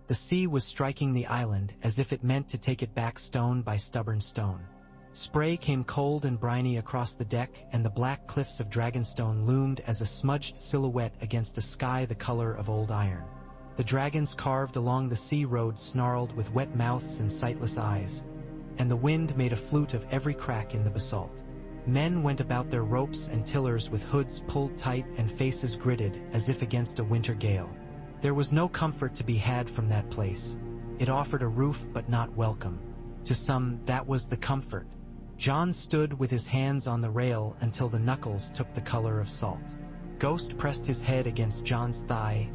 The sea was striking the island as if it meant to take it back stone by stubborn stone. Spray came cold and briny across the deck, and the black cliffs of Dragonstone loomed as a smudged silhouette against a sky the color of old iron. The dragons carved along the sea road snarled with wet mouths and sightless eyes, and the wind made a flute of every crack in the basalt. Men went about their ropes and tillers with hoods pulled tight and faces gritted as if against a winter gale. There was no comfort to be had from that place. It offered a roof but not welcome. To some, that was the comfort. John stood with his hands on the rail until the knuckles took the color of salt. Ghost pressed his head against John's thigh,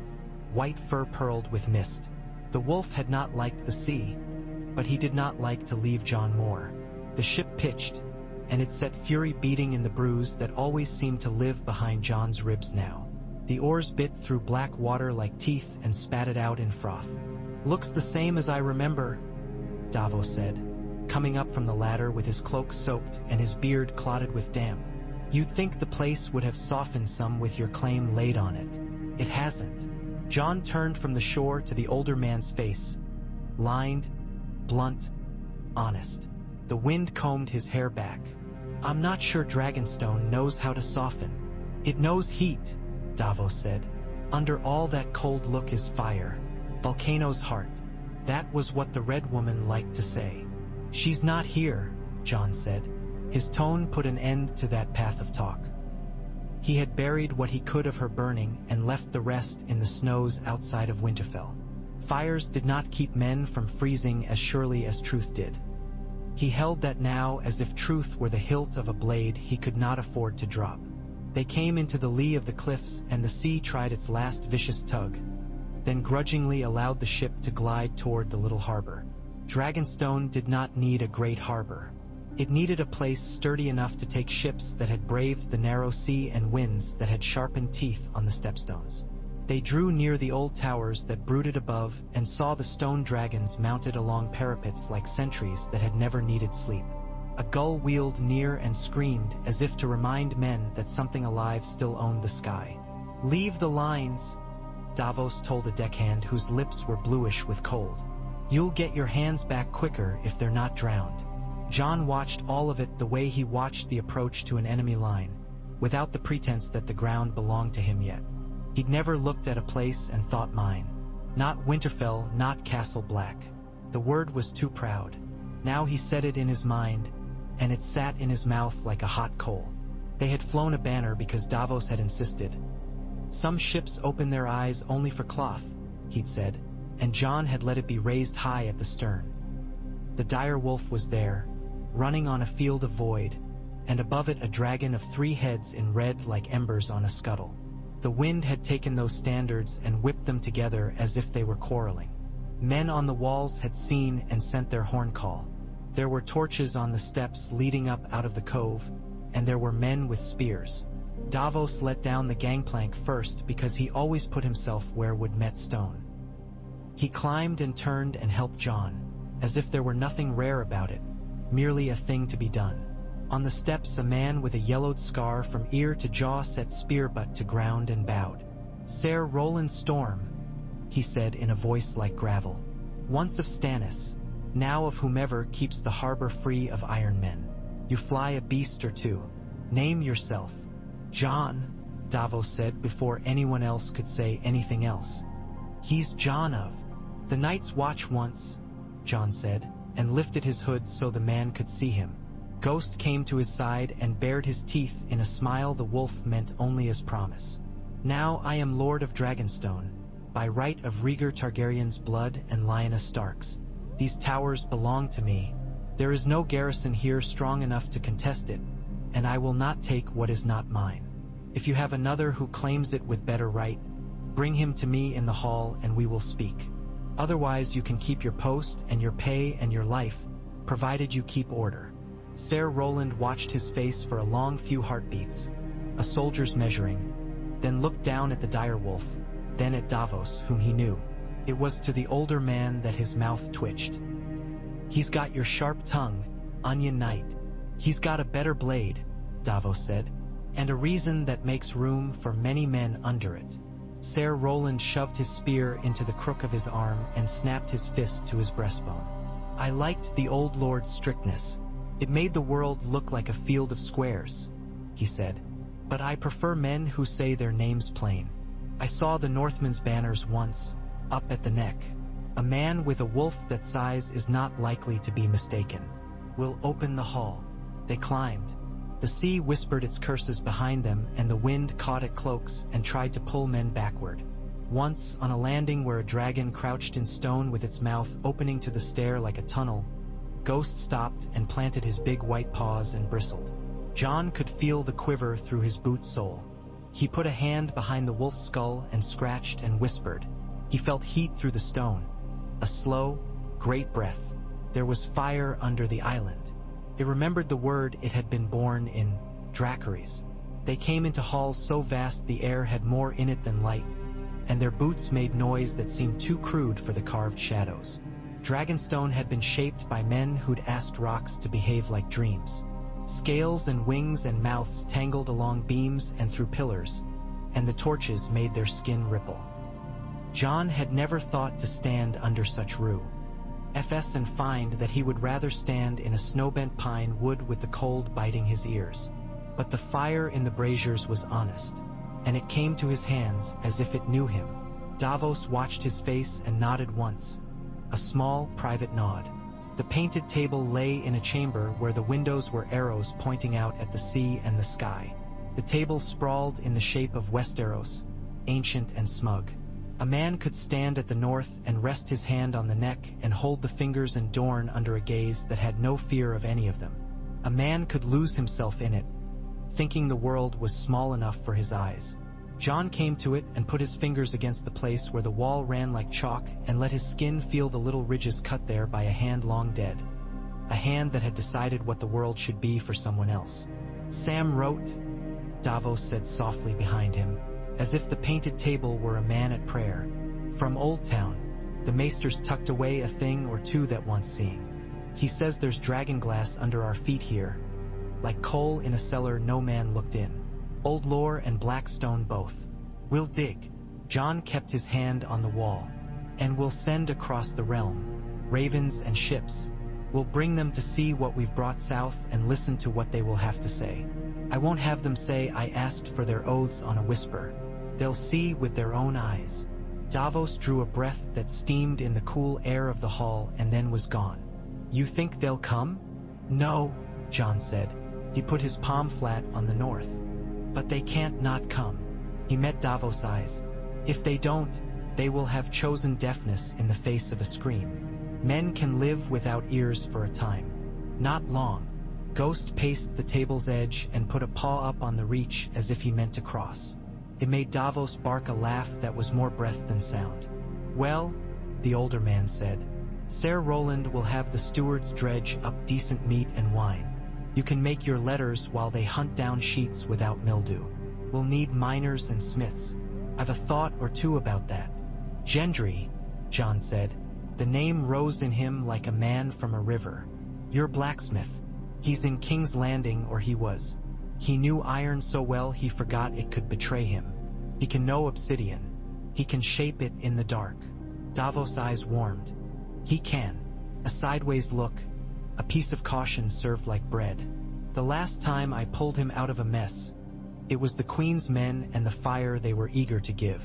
white fur pearled with mist. The wolf had not liked the sea, but he did not like to leave John more. The ship pitched, and it set fury beating in the bruise that always seemed to live behind John's ribs now. The oars bit through black water like teeth and spat it out in froth. "Looks the same as I remember," Davos said, coming up from the ladder with his cloak soaked and his beard clotted with damp. "You'd think the place would have softened some with your claim laid on it. It hasn't." John turned from the shore to the older man's face, lined, blunt, honest. The wind combed his hair back. "I'm not sure Dragonstone knows how to soften. It knows heat," Davos said. "Under all that cold look is fire. Volcano's heart." That was what the Red Woman liked to say. "She's not here," John said. His tone put an end to that path of talk. He had buried what he could of her burning and left the rest in the snows outside of Winterfell. Fires did not keep men from freezing as surely as truth did. He held that now as if truth were the hilt of a blade he could not afford to drop. They came into the lee of the cliffs, and the sea tried its last vicious tug, then grudgingly allowed the ship to glide toward the little harbor. Dragonstone did not need a great harbor. It needed a place sturdy enough to take ships that had braved the narrow sea and winds that had sharpened teeth on the stepstones. They drew near the old towers that brooded above and saw the stone dragons mounted along parapets like sentries that had never needed sleep. A gull wheeled near and screamed as if to remind men that something alive still owned the sky. "Leave the lines," Davos told a deckhand whose lips were bluish with cold. "You'll get your hands back quicker if they're not drowned." John watched all of it the way he watched the approach to an enemy line, without the pretense that the ground belonged to him yet. He'd never looked at a place and thought mine. Not Winterfell, not Castle Black. The word was too proud. Now he said it in his mind, and it sat in his mouth like a hot coal. They had flown a banner because Davos had insisted. Some ships open their eyes only for cloth, he'd said, and John had let it be raised high at the stern. The dire wolf was there, running on a field of void, and above it a dragon of 3 heads in red like embers on a scuttle. The wind had taken those standards and whipped them together as if they were quarreling. Men on the walls had seen and sent their horn call. There were torches on the steps leading up out of the cove, and there were men with spears. Davos let down the gangplank first because he always put himself where wood met stone. He climbed and turned and helped John, as if there were nothing rare about it, merely a thing to be done. On the steps a man with a yellowed scar from ear to jaw set spear butt to ground and bowed. "Ser Roland Storm," he said in a voice like gravel. "Once of Stannis, now of whomever keeps the harbor free of iron men. You fly a beast or two. Name yourself." "John," Davos said before anyone else could say anything else. "He's John of the Night's Watch once," John said, and lifted his hood so the man could see him. Ghost came to his side and bared his teeth in a smile the wolf meant only as promise. "Now I am Lord of Dragonstone, by right of Rhaegar Targaryen's blood and Lyanna Stark's. These towers belong to me. There is no garrison here strong enough to contest it, and I will not take what is not mine. If you have another who claims it with better right, bring him to me in the hall and we will speak. Otherwise you can keep your post and your pay and your life, provided you keep order." Ser Roland watched his face for a long few heartbeats, a soldier's measuring, then looked down at the direwolf, then at Davos, whom he knew. It was to the older man that his mouth twitched. "He's got your sharp tongue, Onion Knight. He's got a better blade," Davos said, "and a reason that makes room for many men under it. Ser Roland shoved his spear into the crook of his arm and snapped his fist to his breastbone. I liked the old lord's strictness. It made the world look like a field of squares, he said. But I prefer men who say their names plain. I saw the Northman's banners once, up at the neck. A man with a wolf that size is not likely to be mistaken. We'll open the hall. They climbed. The sea whispered its curses behind them, and the wind caught at cloaks and tried to pull men backward. Once, on a landing where a dragon crouched in stone with its mouth opening to the stair like a tunnel, Ghost stopped and planted his big white paws and bristled. John could feel the quiver through his boot sole. He put a hand behind the wolf's skull and scratched and whispered. He felt heat through the stone. A slow, great breath. There was fire under the island. It remembered the word it had been born in, Dracaries. They came into halls so vast the air had more in it than light, and their boots made noise that seemed too crude for the carved shadows. Dragonstone had been shaped by men who'd asked rocks to behave like dreams. Scales and wings and mouths tangled along beams and through pillars, and the torches made their skin ripple. John had never thought to stand under such rue. Fs and find that he would rather stand in a snowbent pine wood with the cold biting his ears. But the fire in the braziers was honest, and it came to his hands as if it knew him. Davos watched his face and nodded once. A small, private nod. The painted table lay in a chamber where the windows were arrows pointing out at the sea and the sky. The table sprawled in the shape of Westeros, ancient and smug. A man could stand at the north and rest his hand on the neck and hold the fingers and Dorne under a gaze that had no fear of any of them. A man could lose himself in it, thinking the world was small enough for his eyes. John came to it and put his fingers against the place where the wall ran like chalk and let his skin feel the little ridges cut there by a hand long dead. A hand that had decided what the world should be for someone else. Sam wrote, Davos said softly behind him, as if the painted table were a man at prayer. From Old Town, the maesters tucked away a thing or two that wants seeing. He says there's dragon glass under our feet here, like coal in a cellar no man looked in. Old lore and Blackstone both. We'll dig. John kept his hand on the wall. And we'll send across the realm ravens and ships. We'll bring them to see what we've brought south and listen to what they will have to say. I won't have them say I asked for their oaths on a whisper. They'll see with their own eyes. Davos drew a breath that steamed in the cool air of the hall and then was gone. You think they'll come? No, John said. He put his palm flat on the north. But they can't not come. He met Davos' eyes. If they don't, they will have chosen deafness in the face of a scream. Men can live without ears for a time. Not long. Ghost paced the table's edge and put a paw up on the reach as if he meant to cross. It made Davos bark a laugh that was more breath than sound. Well, the older man said, Ser Roland will have the stewards dredge up decent meat and wine. You can make your letters while they hunt down sheets without mildew. We'll need miners and smiths. I've a thought or two about that. Gendry, John said. The name rose in him like a man from a river. You're blacksmith. He's in King's Landing, or he was. He knew iron so well he forgot it could betray him. He can know obsidian. He can shape it in the dark. Davos' eyes warmed. He can. A sideways look. A piece of caution served like bread. The last time I pulled him out of a mess, it was the Queen's men and the fire they were eager to give.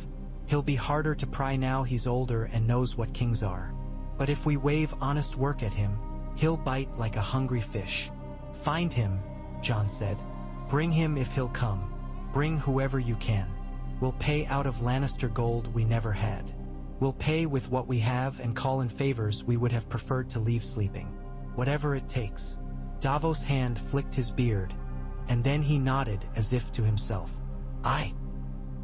He'll be harder to pry now he's older and knows what kings are. But if we wave honest work at him, he'll bite like a hungry fish. Find him, John said. Bring him if he'll come. Bring whoever you can. We'll pay out of Lannister gold we never had. We'll pay with what we have and call in favors we would have preferred to leave sleeping. Whatever it takes. Davos' hand flicked his beard, and then he nodded as if to himself.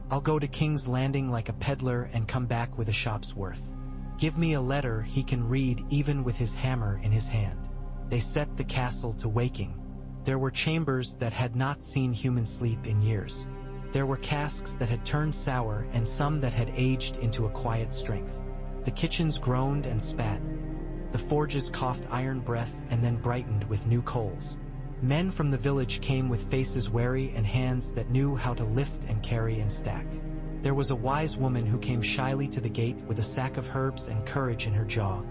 I'll go to King's Landing like a peddler and come back with a shop's worth. Give me a letter he can read even with his hammer in his hand. They set the castle to waking. There were chambers that had not seen human sleep in years. There were casks that had turned sour and some that had aged into a quiet strength. The kitchens groaned and spat. The forges coughed iron breath and then brightened with new coals. Men from the village came with faces wary and hands that knew how to lift and carry and stack. There was a wise woman who came shyly to the gate with a sack of herbs and courage in her jaw.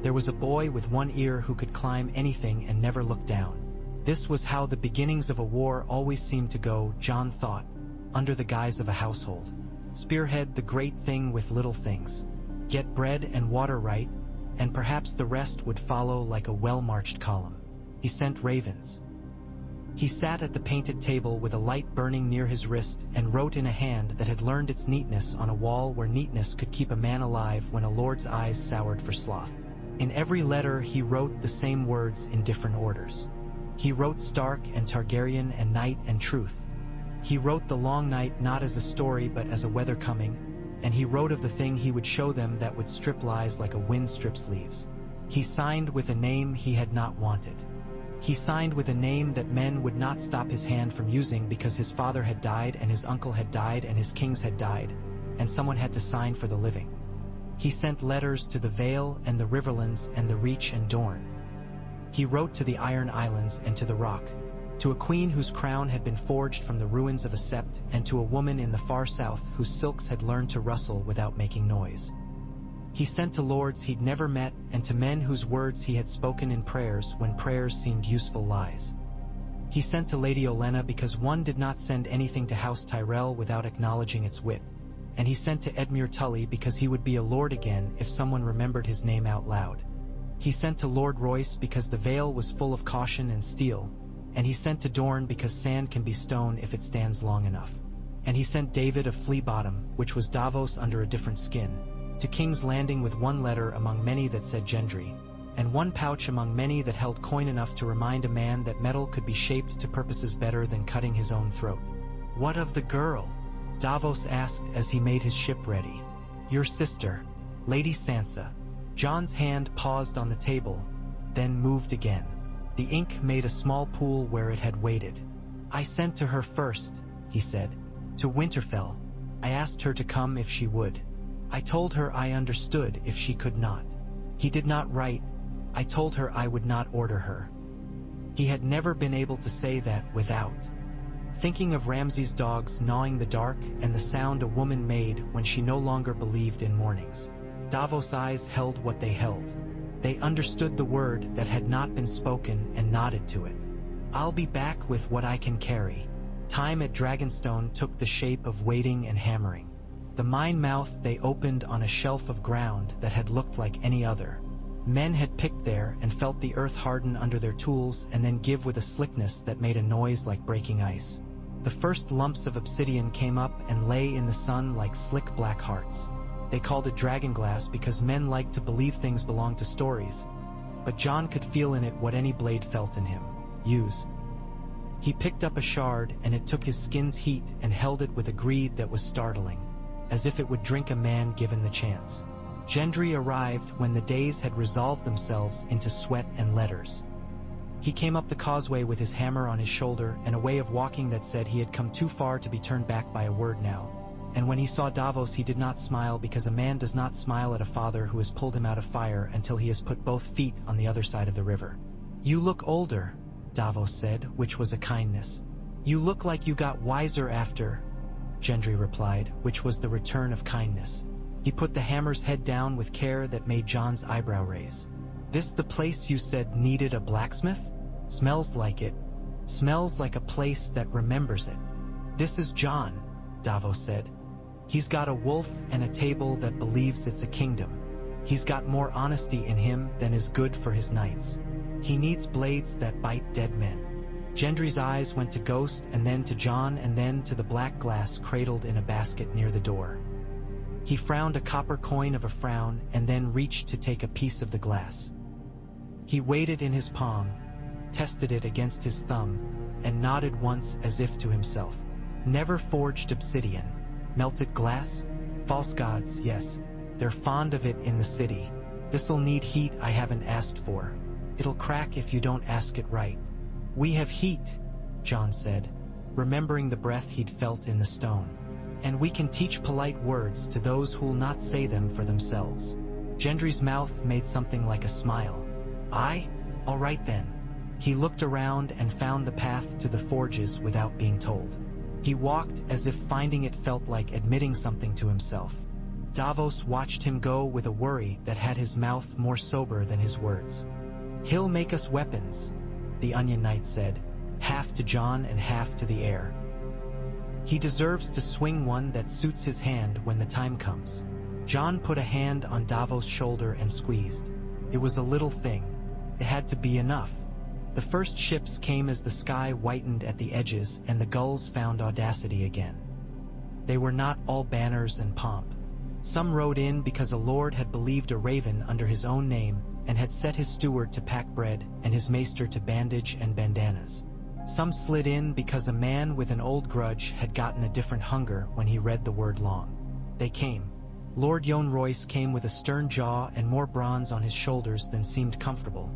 There was a boy with one ear who could climb anything and never look down. This was how the beginnings of a war always seemed to go, John thought, under the guise of a household. Spearhead the great thing with little things. Get bread and water right, and perhaps the rest would follow like a well-marched column. He sent ravens. He sat at the painted table with a light burning near his wrist and wrote in a hand that had learned its neatness on a wall where neatness could keep a man alive when a lord's eyes soured for sloth. In every letter he wrote the same words in different orders. He wrote Stark and Targaryen and night and truth. He wrote the long night not as a story but as a weather coming, and he wrote of the thing he would show them that would strip lies like a wind strips leaves. He signed with a name he had not wanted. He signed with a name that men would not stop his hand from using because his father had died and his uncle had died and his kings had died, and someone had to sign for the living. He sent letters to the Vale and the Riverlands and the Reach and Dorne. He wrote to the Iron Islands and to the Rock, to a queen whose crown had been forged from the ruins of a sept, and to a woman in the far south whose silks had learned to rustle without making noise. He sent to lords he'd never met and to men whose words he had spoken in prayers when prayers seemed useful lies. He sent to Lady Olenna because one did not send anything to House Tyrell without acknowledging its wit, and he sent to Edmure Tully because he would be a lord again if someone remembered his name out loud. He sent to Lord Royce because the Vale was full of caution and steel, and he sent to Dorne because sand can be stone if it stands long enough. And he sent David of Flea Bottom, which was Davos under a different skin, to King's Landing with one letter among many that said Gendry, and one pouch among many that held coin enough to remind a man that metal could be shaped to purposes better than cutting his own throat. "What of the girl?" Davos asked as he made his ship ready. "Your sister, Lady Sansa." Jon's hand paused on the table, then moved again. The ink made a small pool where it had waited. "I sent to her first," he said, "to Winterfell. I asked her to come if she would. I told her I understood if she could not." He did not write, "I told her I would not order her." He had never been able to say that without thinking of Ramsay's dogs gnawing the dark and the sound a woman made when she no longer believed in mornings. Davos' eyes held what they held. They understood the word that had not been spoken and nodded to it. "I'll be back with what I can carry." Time at Dragonstone took the shape of waiting and hammering. The mine mouth they opened on a shelf of ground that had looked like any other. Men had picked there and felt the earth harden under their tools and then give with a slickness that made a noise like breaking ice. The first lumps of obsidian came up and lay in the sun like slick black hearts. They called it dragonglass because men liked to believe things belonged to stories, but Jon could feel in it what any blade felt in him. Use. He picked up a shard and it took his skin's heat and held it with a greed that was startling, as if it would drink a man given the chance. Gendry arrived when the days had resolved themselves into sweat and letters. He came up the causeway with his hammer on his shoulder and a way of walking that said he had come too far to be turned back by a word now. And when he saw Davos he did not smile because a man does not smile at a father who has pulled him out of fire until he has put both feet on the other side of the river. "You look older," Davos said, which was a kindness. "You look like you got wiser after," Gendry replied, which was the return of kindness. He put the hammer's head down with care that made Jon's eyebrow raise. "This the place you said needed a blacksmith? Smells like it. Smells like a place that remembers it." "This is Jon," Davos said. "He's got a wolf and a table that believes it's a kingdom. He's got more honesty in him than is good for his knights. He needs blades that bite dead men." Gendry's eyes went to Ghost and then to Jon and then to the black glass cradled in a basket near the door. He frowned a copper coin of a frown and then reached to take a piece of the glass. He weighed it in his palm, tested it against his thumb, and nodded once as if to himself. "Never forged obsidian. Melted glass? False gods, yes. They're fond of it in the city. This'll need heat I haven't asked for. It'll crack if you don't ask it right." "We have heat," Jon said, remembering the breath he'd felt in the stone. "And we can teach polite words to those who'll not say them for themselves." Gendry's mouth made something like a smile. "Aye? All right then." He looked around and found the path to the forges without being told. He walked as if finding it felt like admitting something to himself. Davos watched him go with a worry that had his mouth more sober than his words. "He'll make us weapons," the Onion Knight said, half to Jon and half to the heir. "He deserves to swing one that suits his hand when the time comes." Jon put a hand on Davos' shoulder and squeezed. It was a little thing. It had to be enough. The first ships came as the sky whitened at the edges and the gulls found audacity again. They were not all banners and pomp. Some rode in because a lord had believed a raven under his own name and had set his steward to pack bread and his maester to bandage and bandanas. Some slid in because a man with an old grudge had gotten a different hunger when he read the word long. They came. Lord Jon Royce came with a stern jaw and more bronze on his shoulders than seemed comfortable,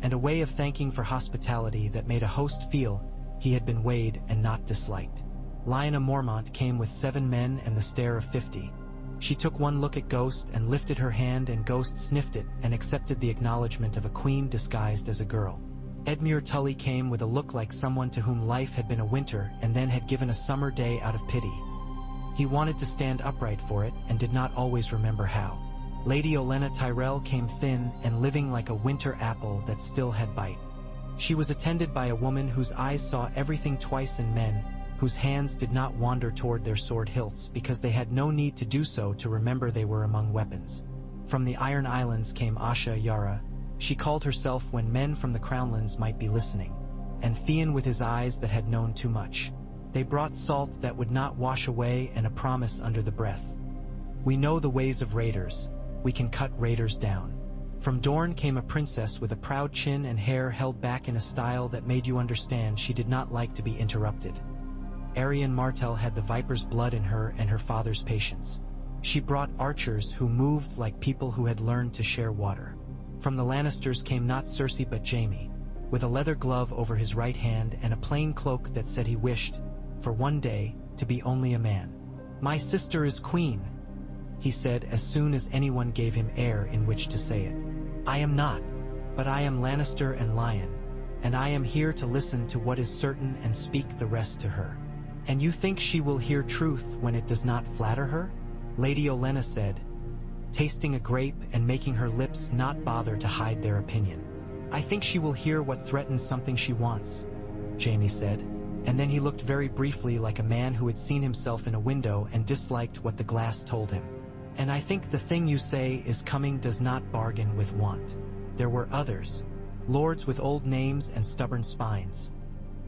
and a way of thanking for hospitality that made a host feel he had been weighed and not disliked. Lyanna Mormont came with 7 men and the stare of 50. She took one look at Ghost and lifted her hand, and Ghost sniffed it and accepted the acknowledgement of a queen disguised as a girl. Edmure Tully came with a look like someone to whom life had been a winter and then had given a summer day out of pity. He wanted to stand upright for it and did not always remember how. Lady Olenna Tyrell came thin and living like a winter apple that still had bite. She was attended by a woman whose eyes saw everything twice in men, whose hands did not wander toward their sword hilts because they had no need to do so to remember they were among weapons. From the Iron Islands came Asha Yara. She called herself when men from the Crownlands might be listening, and Theon with his eyes that had known too much. They brought salt that would not wash away and a promise under the breath. "We know the ways of raiders. We can cut raiders down." From Dorne came a princess with a proud chin and hair held back in a style that made you understand she did not like to be interrupted. Arianne Martell had the viper's blood in her and her father's patience. She brought archers who moved like people who had learned to share water. From the Lannisters came not Cersei but Jaime, with a leather glove over his right hand and a plain cloak that said he wished, for one day, to be only a man. "My sister is queen," he said as soon as anyone gave him air in which to say it. "I am not, but I am Lannister and Lion, and I am here to listen to what is certain and speak the rest to her." "And you think she will hear truth when it does not flatter her?" Lady Olenna said, tasting a grape and making her lips not bother to hide their opinion. "I think she will hear what threatens something she wants," Jaime said, and then he looked very briefly like a man who had seen himself in a window and disliked what the glass told him. "And I think the thing you say is coming does not bargain with want. There were others, lords with old names and stubborn spines.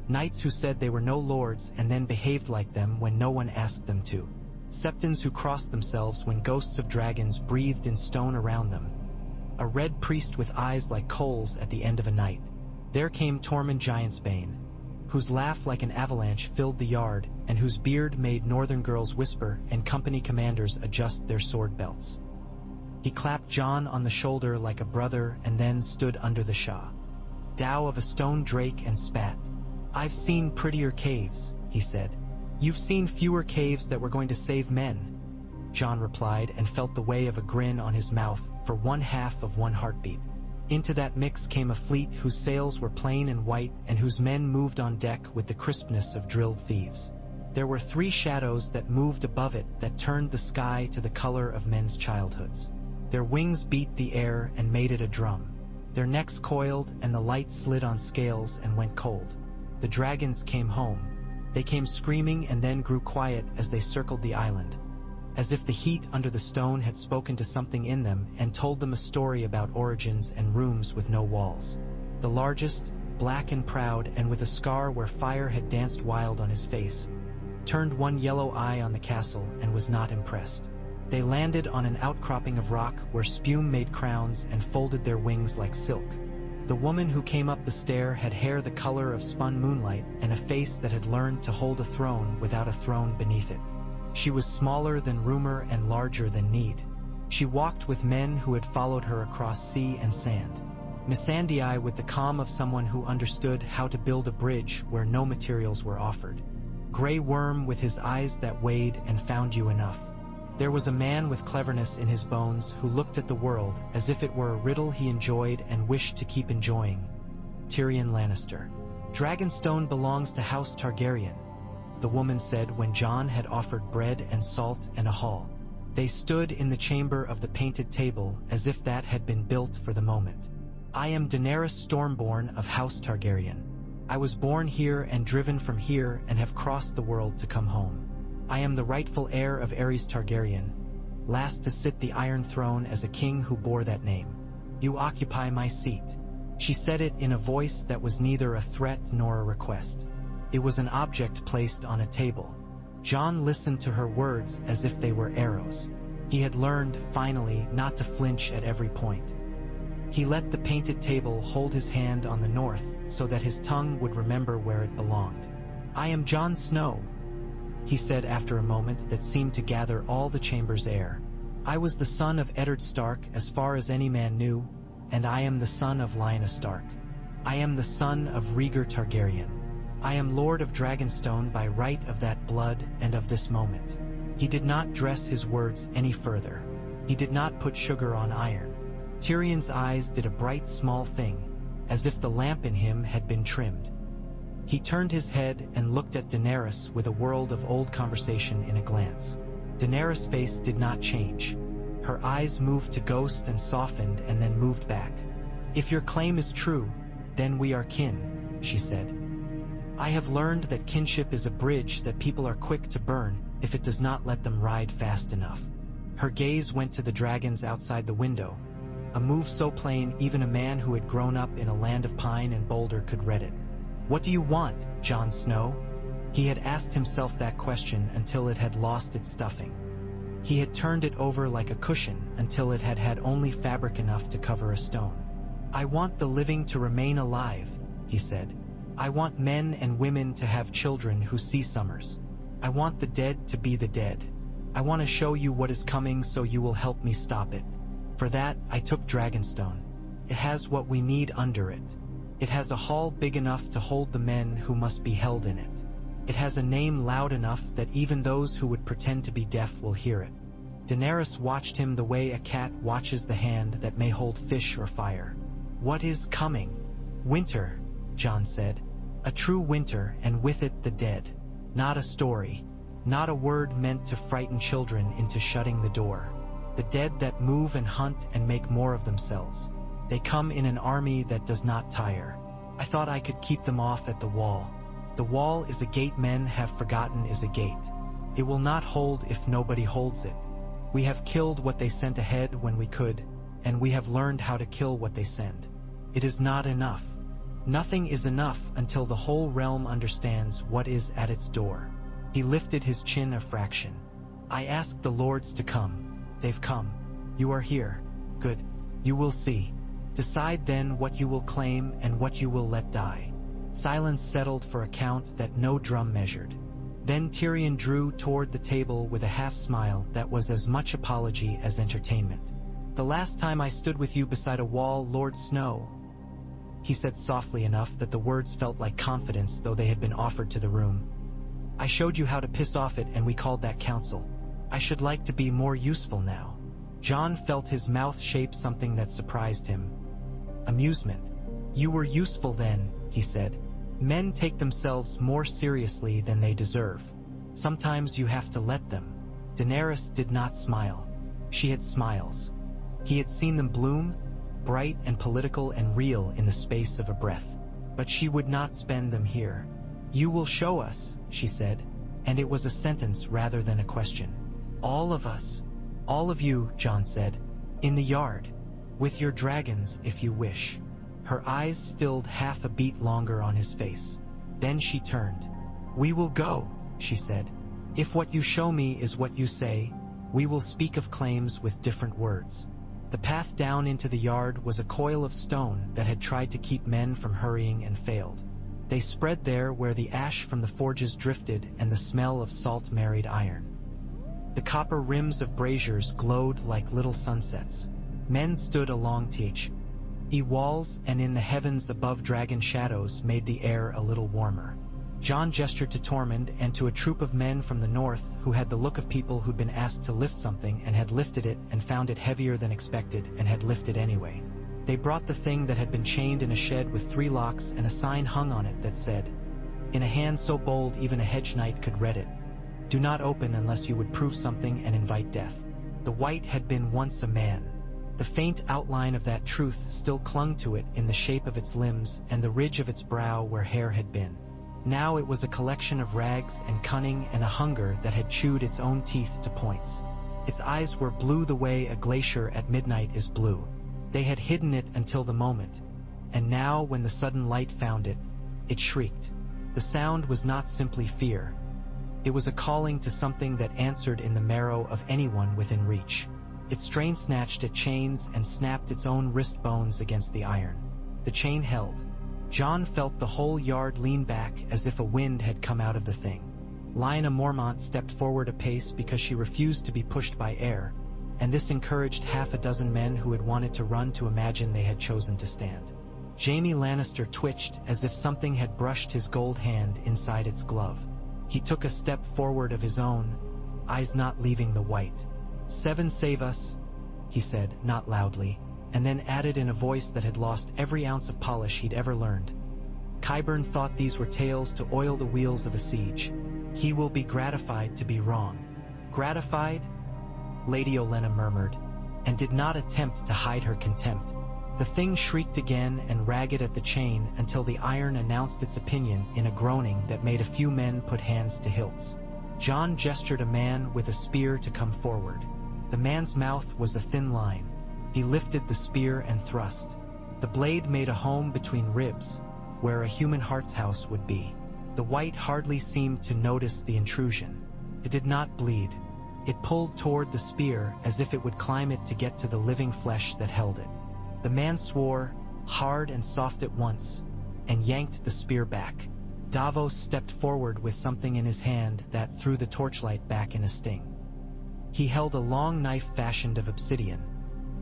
Knights who said they were no lords and then behaved like them when no one asked them to. Septons who crossed themselves when ghosts of dragons breathed in stone around them. A red priest with eyes like coals at the end of a night. There came Tormund Giantsbane, whose laugh like an avalanche filled the yard and whose beard made northern girls whisper and company commanders adjust their sword belts." He clapped Jon on the shoulder like a brother and then stood under the Shah. Dow of a stone drake and spat. "I've seen prettier caves," he said. "You've seen fewer caves that were going to save men," Jon replied and felt the way of a grin on his mouth for 1/2 of one heartbeat. Into that mix came a fleet whose sails were plain and white and whose men moved on deck with the crispness of drilled thieves. There were 3 shadows that moved above it that turned the sky to the color of men's childhoods. Their wings beat the air and made it a drum. Their necks coiled and the light slid on scales and went cold. The dragons came home. They came screaming and then grew quiet as they circled the island, as if the heat under the stone had spoken to something in them and told them a story about origins and rooms with no walls. The largest, black and proud and with a scar where fire had danced wild on his face, turned one yellow eye on the castle and was not impressed. They landed on an outcropping of rock where spume made crowns and folded their wings like silk. The woman who came up the stair had hair the color of spun moonlight and a face that had learned to hold a throne without a throne beneath it. She was smaller than rumor and larger than need. She walked with men who had followed her across sea and sand. Missandei with the calm of someone who understood how to build a bridge where no materials were offered. Grey Worm with his eyes that weighed and found you enough. There was a man with cleverness in his bones who looked at the world as if it were a riddle he enjoyed and wished to keep enjoying. Tyrion Lannister. Dragonstone belongs to House Targaryen. the woman said when John had offered bread and salt and a haul. They stood in the chamber of the painted table as if that had been built for the moment. I am Daenerys Stormborn of House Targaryen. I was born here and driven from here and have crossed the world to come home. I am the rightful heir of Aerys Targaryen, last to sit the Iron Throne as a king who bore that name. You occupy my seat. She said it in a voice that was neither a threat nor a request. It was an object placed on a table. Jon listened to her words as if they were arrows. He had learned, finally, not to flinch at every point. He let the painted table hold his hand on the north so that his tongue would remember where it belonged. I am Jon Snow, he said after a moment that seemed to gather all the chamber's air. I was the son of Eddard Stark as far as any man knew, and I am the son of Lyanna Stark. I am the son of Rhaegar Targaryen. I am Lord of Dragonstone by right of that blood and of this moment. He did not dress his words any further. He did not put sugar on iron. Tyrion's eyes did a bright small thing, as if the lamp in him had been trimmed. He turned his head and looked at Daenerys with a world of old conversation in a glance. Daenerys' face did not change. Her eyes moved to ghost and softened and then moved back. If your claim is true, then we are kin, she said. I have learned that kinship is a bridge that people are quick to burn if it does not let them ride fast enough. Her gaze went to the dragons outside the window, a move so plain even a man who had grown up in a land of pine and boulder could read it. What do you want, Jon Snow? He had asked himself that question until it had lost its stuffing. He had turned it over like a cushion until it had had only fabric enough to cover a stone. I want the living to remain alive, he said. I want men and women to have children who see summers. I want the dead to be the dead. I want to show you what is coming so you will help me stop it. For that, I took Dragonstone. It has what we need under it. It has a hall big enough to hold the men who must be held in it. It has a name loud enough that even those who would pretend to be deaf will hear it. Daenerys watched him the way a cat watches the hand that may hold fish or fire. What is coming? Winter, Jon said. A true winter, and with it the dead. Not a story. Not a word meant to frighten children into shutting the door. The dead that move and hunt and make more of themselves. They come in an army that does not tire. I thought I could keep them off at the wall. The wall is a gate men have forgotten is a gate. It will not hold if nobody holds it. We have killed what they sent ahead when we could, and we have learned how to kill what they send. It is not enough. Nothing is enough until the whole realm understands what is at its door. He lifted his chin a fraction. I asked the lords to come. They've come. You are here. Good. You will see. Decide then what you will claim and what you will let die. Silence settled for a count that no drum measured. Then Tyrion drew toward the table with a half-smile that was as much apology as entertainment. The last time I stood with you beside a wall, Lord Snow, he said softly enough that the words felt like confidence though they had been offered to the room. I showed you how to piss off it and we called that council. I should like to be more useful now. Jon felt his mouth shape something that surprised him. Amusement. You were useful then, he said. Men take themselves more seriously than they deserve. Sometimes you have to let them. Daenerys did not smile. She had smiles. He had seen them bloom, bright and political and real in the space of a breath. But she would not spend them here. You will show us, she said, and it was a sentence rather than a question. All of us. All of you, Jon said. In the yard. With your dragons, if you wish. Her eyes stilled half a beat longer on his face. Then she turned. We will go, she said. If what you show me is what you say, we will speak of claims with different words. The path down into the yard was a coil of stone that had tried to keep men from hurrying and failed. They spread there where the ash from the forges drifted and the smell of salt married iron. The copper rims of braziers glowed like little sunsets. Men stood along each walls and in the heavens above dragon shadows made the air a little warmer. Jon gestured to Tormund and to a troop of men from the north who had the look of people who'd been asked to lift something and had lifted it and found it heavier than expected and had lifted anyway. They brought the thing that had been chained in a shed with 3 locks and a sign hung on it that said, in a hand so bold even a hedge knight could read it. Do not open unless you would prove something and invite death. The white had been once a man. The faint outline of that truth still clung to it in the shape of its limbs and the ridge of its brow where hair had been. Now it was a collection of rags and cunning and a hunger that had chewed its own teeth to points. Its eyes were blue the way a glacier at midnight is blue. They had hidden it until the moment, and now when the sudden light found it, it shrieked. The sound was not simply fear. It was a calling to something that answered in the marrow of anyone within reach. It strain-snatched at chains and snapped its own wrist bones against the iron. The chain held. John felt the whole yard lean back as if a wind had come out of the thing. Lionel Mormont stepped forward a pace because she refused to be pushed by air, and this encouraged half a dozen men who had wanted to run to imagine they had chosen to stand. Jaime Lannister twitched as if something had brushed his gold hand inside its glove. He took a step forward of his own, eyes not leaving the white. "Seven save us," he said, not loudly, and then added in a voice that had lost every ounce of polish he'd ever learned. Qyburn thought these were tales to oil the wheels of a siege. He will be gratified to be wrong. Gratified? Lady Olenna murmured, and did not attempt to hide her contempt. The thing shrieked again and ragged at the chain until the iron announced its opinion in a groaning that made a few men put hands to hilts. John gestured a man with a spear to come forward. The man's mouth was a thin line. He lifted the spear and thrust. The blade made a home between ribs, where a human heart's house would be. The white hardly seemed to notice the intrusion. It did not bleed. It pulled toward the spear as if it would climb it to get to the living flesh that held it. The man swore, hard and soft at once, and yanked the spear back. Davos stepped forward with something in his hand that threw the torchlight back in a sting. He held a long knife fashioned of obsidian,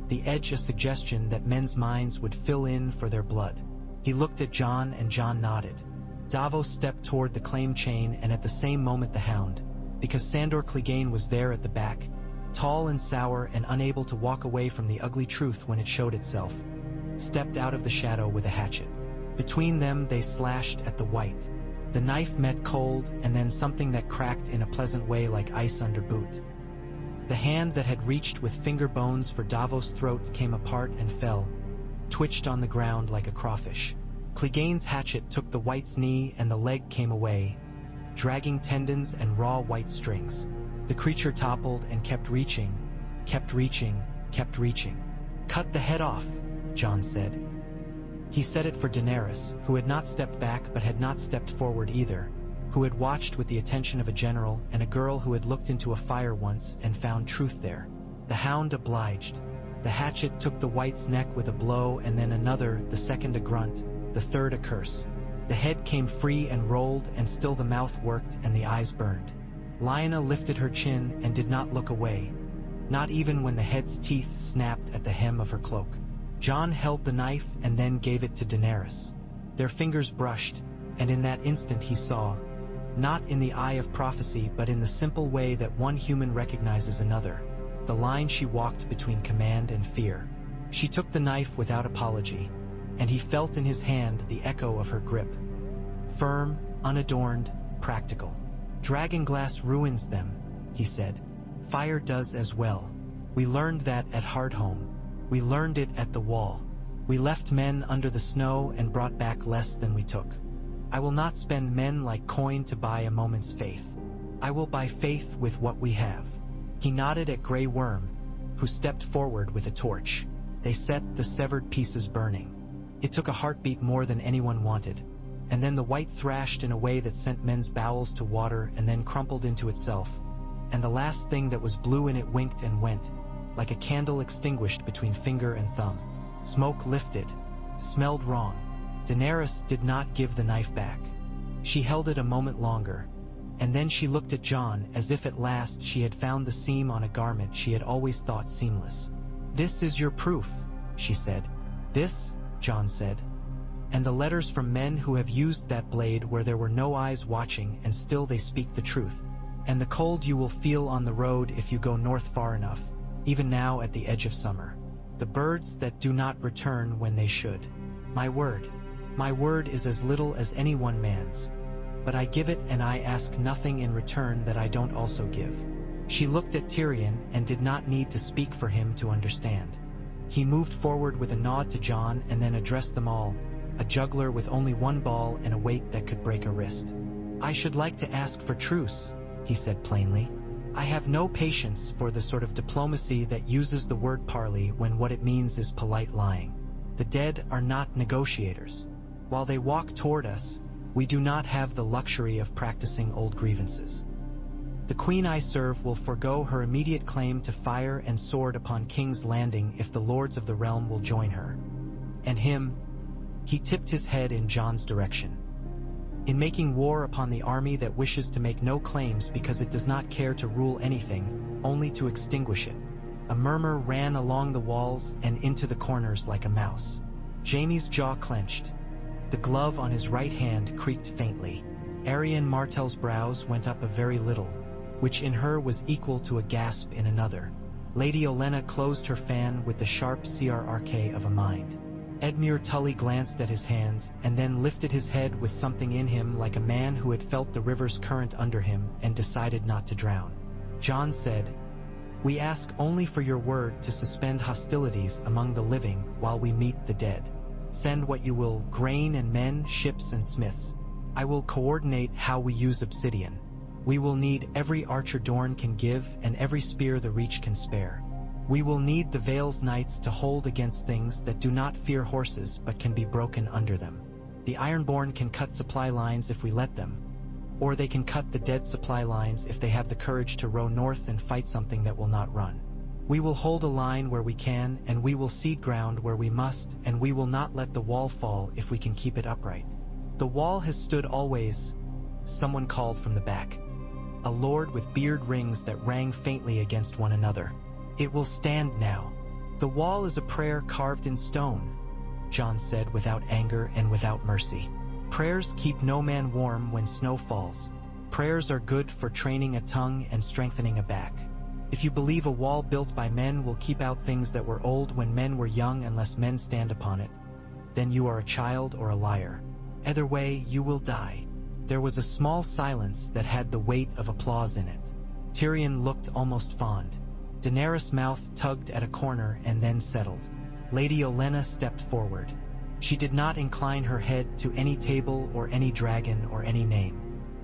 the edge a suggestion that men's minds would fill in for their blood. He looked at John and John nodded. Davos stepped toward the claim chain and at the same moment the hound, because Sandor Clegane was there at the back, tall and sour and unable to walk away from the ugly truth when it showed itself, stepped out of the shadow with a hatchet. Between them they slashed at the white. The knife met cold and then something that cracked in a pleasant way like ice under boot. The hand that had reached with finger bones for Davos' throat came apart and fell, twitched on the ground like a crawfish. Clegane's hatchet took the white's knee and the leg came away, dragging tendons and raw white strings. The creature toppled and kept reaching, kept reaching, kept reaching. "Cut the head off," John said. He said it for Daenerys, who had not stepped back but had not stepped forward either, who had watched with the attention of a general and a girl who had looked into a fire once and found truth there. The hound obliged. The hatchet took the white's neck with a blow and then another, the second a grunt, the third a curse. The head came free and rolled and still the mouth worked and the eyes burned. Lyanna lifted her chin and did not look away, not even when the head's teeth snapped at the hem of her cloak. John held the knife and then gave it to Daenerys. Their fingers brushed, and in that instant he saw, not in the eye of prophecy but in the simple way that one human recognizes another, the line she walked between command and fear. She took the knife without apology, and he felt in his hand the echo of her grip. Firm, unadorned, practical. "Dragonglass ruins them," he said. "Fire does as well. We learned that at Hardhome. We learned it at the Wall. We left men under the snow and brought back less than we took. I will not spend men like coin to buy a moment's faith. I will buy faith with what we have." He nodded at Grey Worm, who stepped forward with a torch. They set the severed pieces burning. It took a heartbeat more than anyone wanted, and then the white thrashed in a way that sent men's bowels to water and then crumpled into itself, and the last thing that was blue in it winked and went, like a candle extinguished between finger and thumb. Smoke lifted, smelled wrong. Daenerys did not give the knife back. She held it a moment longer, and then she looked at John as if at last she had found the seam on a garment she had always thought seamless. "This is your proof," she said. "This," John said. "And the letters from men who have used that blade where there were no eyes watching and still they speak the truth. And the cold you will feel on the road if you go north far enough, even now at the edge of summer. The birds that do not return when they should. My word is as little as any one man's. but I give it and I ask nothing in return that I don't also give." She looked at Tyrion and did not need to speak for him to understand. He moved forward with a nod to Jon and then addressed them all, a juggler with only one ball and a weight that could break a wrist. "I should like to ask for truce," he said plainly. "I have no patience for the sort of diplomacy that uses the word parley when what it means is polite lying. The dead are not negotiators. While they walk toward us, we do not have the luxury of practicing old grievances. The queen I serve will forego her immediate claim to fire and sword upon King's Landing if the lords of the realm will join her. And him," he tipped his head in Jon's direction, "in making war upon the army that wishes to make no claims because it does not care to rule anything, only to extinguish it." A murmur ran along the walls and into the corners like a mouse. Jaime's jaw clenched. The glove on his right hand creaked faintly. Arianne Martell's brows went up a very little, which in her was equal to a gasp in another. Lady Olenna closed her fan with the sharp crrk of a mind. Edmure Tully glanced at his hands and then lifted his head with something in him like a man who had felt the river's current under him and decided not to drown. Jon said, "We ask only for your word to suspend hostilities among the living while we meet the dead. Send what you will, grain and men, ships and smiths. I will coordinate how we use obsidian. We will need every archer Dorne can give and every spear the Reach can spare. We will need the Vale's knights to hold against things that do not fear horses but can be broken under them. The Ironborn can cut supply lines if we let them, or they can cut the dead supply lines if they have the courage to row north and fight something that will not run. We will hold a line where we can, and we will cede ground where we must, and we will not let the wall fall if we can keep it upright. The wall has stood always," someone called from the back. A lord with beard rings that rang faintly against one another. "It will stand now. The wall is a prayer carved in stone," Jon said without anger and without mercy. "Prayers keep no man warm when snow falls. Prayers are good for training a tongue and strengthening a back. If you believe a wall built by men will keep out things that were old when men were young unless men stand upon it, then you are a child or a liar. Either way, you will die." There was a small silence that had the weight of applause in it. Tyrion looked almost fond. Daenerys' mouth tugged at a corner and then settled. Lady Olenna stepped forward. She did not incline her head to any table or any dragon or any name.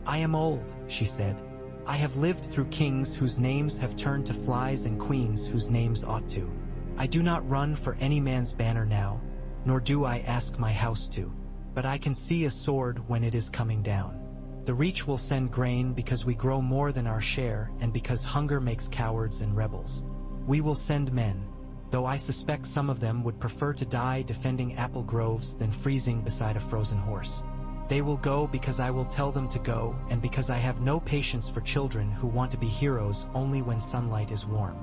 "I am old," she said. "I have lived through kings whose names have turned to flies and queens whose names ought to. I do not run for any man's banner now, nor do I ask my house to. But I can see a sword when it is coming down. The Reach will send grain because we grow more than our share and because hunger makes cowards and rebels. We will send men, though I suspect some of them would prefer to die defending apple groves than freezing beside a frozen horse. They will go because I will tell them to go and because I have no patience for children who want to be heroes only when sunlight is warm."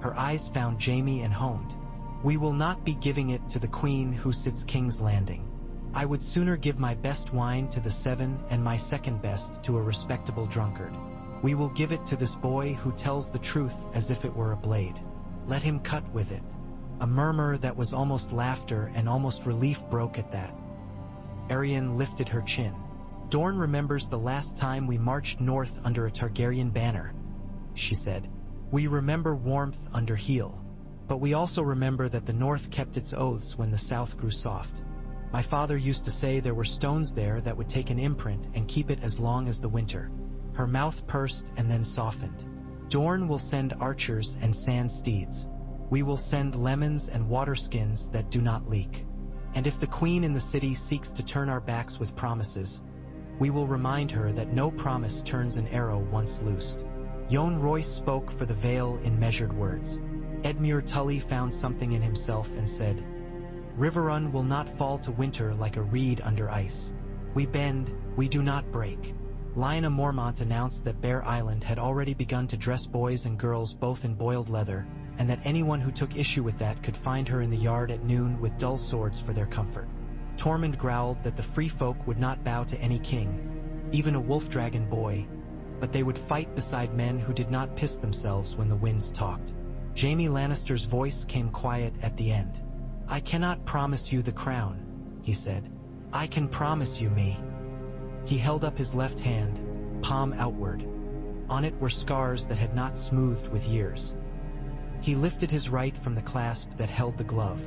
Her eyes found Jaime and honed. "We will not be giving it to the queen who sits King's Landing. I would sooner give my best wine to the seven and my second best to a respectable drunkard. We will give it to this boy who tells the truth as if it were a blade. Let him cut with it." A murmur that was almost laughter and almost relief broke at that. Arianne lifted her chin. "Dorne remembers the last time we marched north under a Targaryen banner," she said. "We remember warmth under heel. But we also remember that the north kept its oaths when the south grew soft. My father used to say there were stones there that would take an imprint and keep it as long as the winter." Her mouth pursed and then softened. "Dorne will send archers and sand steeds. We will send lemons and water skins that do not leak. And if the queen in the city seeks to turn our backs with promises, we will remind her that no promise turns an arrow once loosed." Yohn Royce spoke for the Vale in measured words. Edmure Tully found something in himself and said, "Riverrun will not fall to winter like a reed under ice. We bend, we do not break." Lyanna Mormont announced that Bear Island had already begun to dress boys and girls both in boiled leather, and that anyone who took issue with that could find her in the yard at noon with dull swords for their comfort. Tormund growled that the free folk would not bow to any king, even a wolf-dragon boy, but they would fight beside men who did not piss themselves when the winds talked. Jaime Lannister's voice came quiet at the end. "I cannot promise you the crown," he said. "I can promise you me." He held up his left hand, palm outward. On it were scars that had not smoothed with years. He lifted his right from the clasp that held the glove.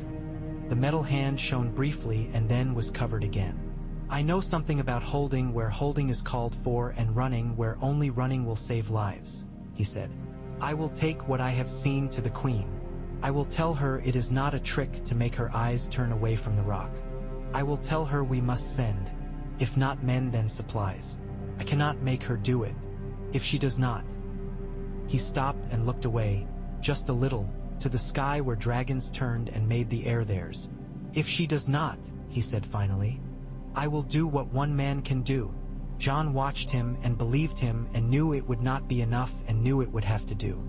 The metal hand shone briefly and then was covered again. I know something about holding where holding is called for and running where only running will save lives, he said. I will take what I have seen to the queen. I will tell her it is not a trick to make her eyes turn away from the rock. I will tell her we must send, if not men then supplies. I cannot make her do it, if she does not. He stopped and looked away, just a little, to the sky where dragons turned and made the air theirs. If she does not, he said finally, I will do what one man can do. John watched him and believed him and knew it would not be enough and knew it would have to do.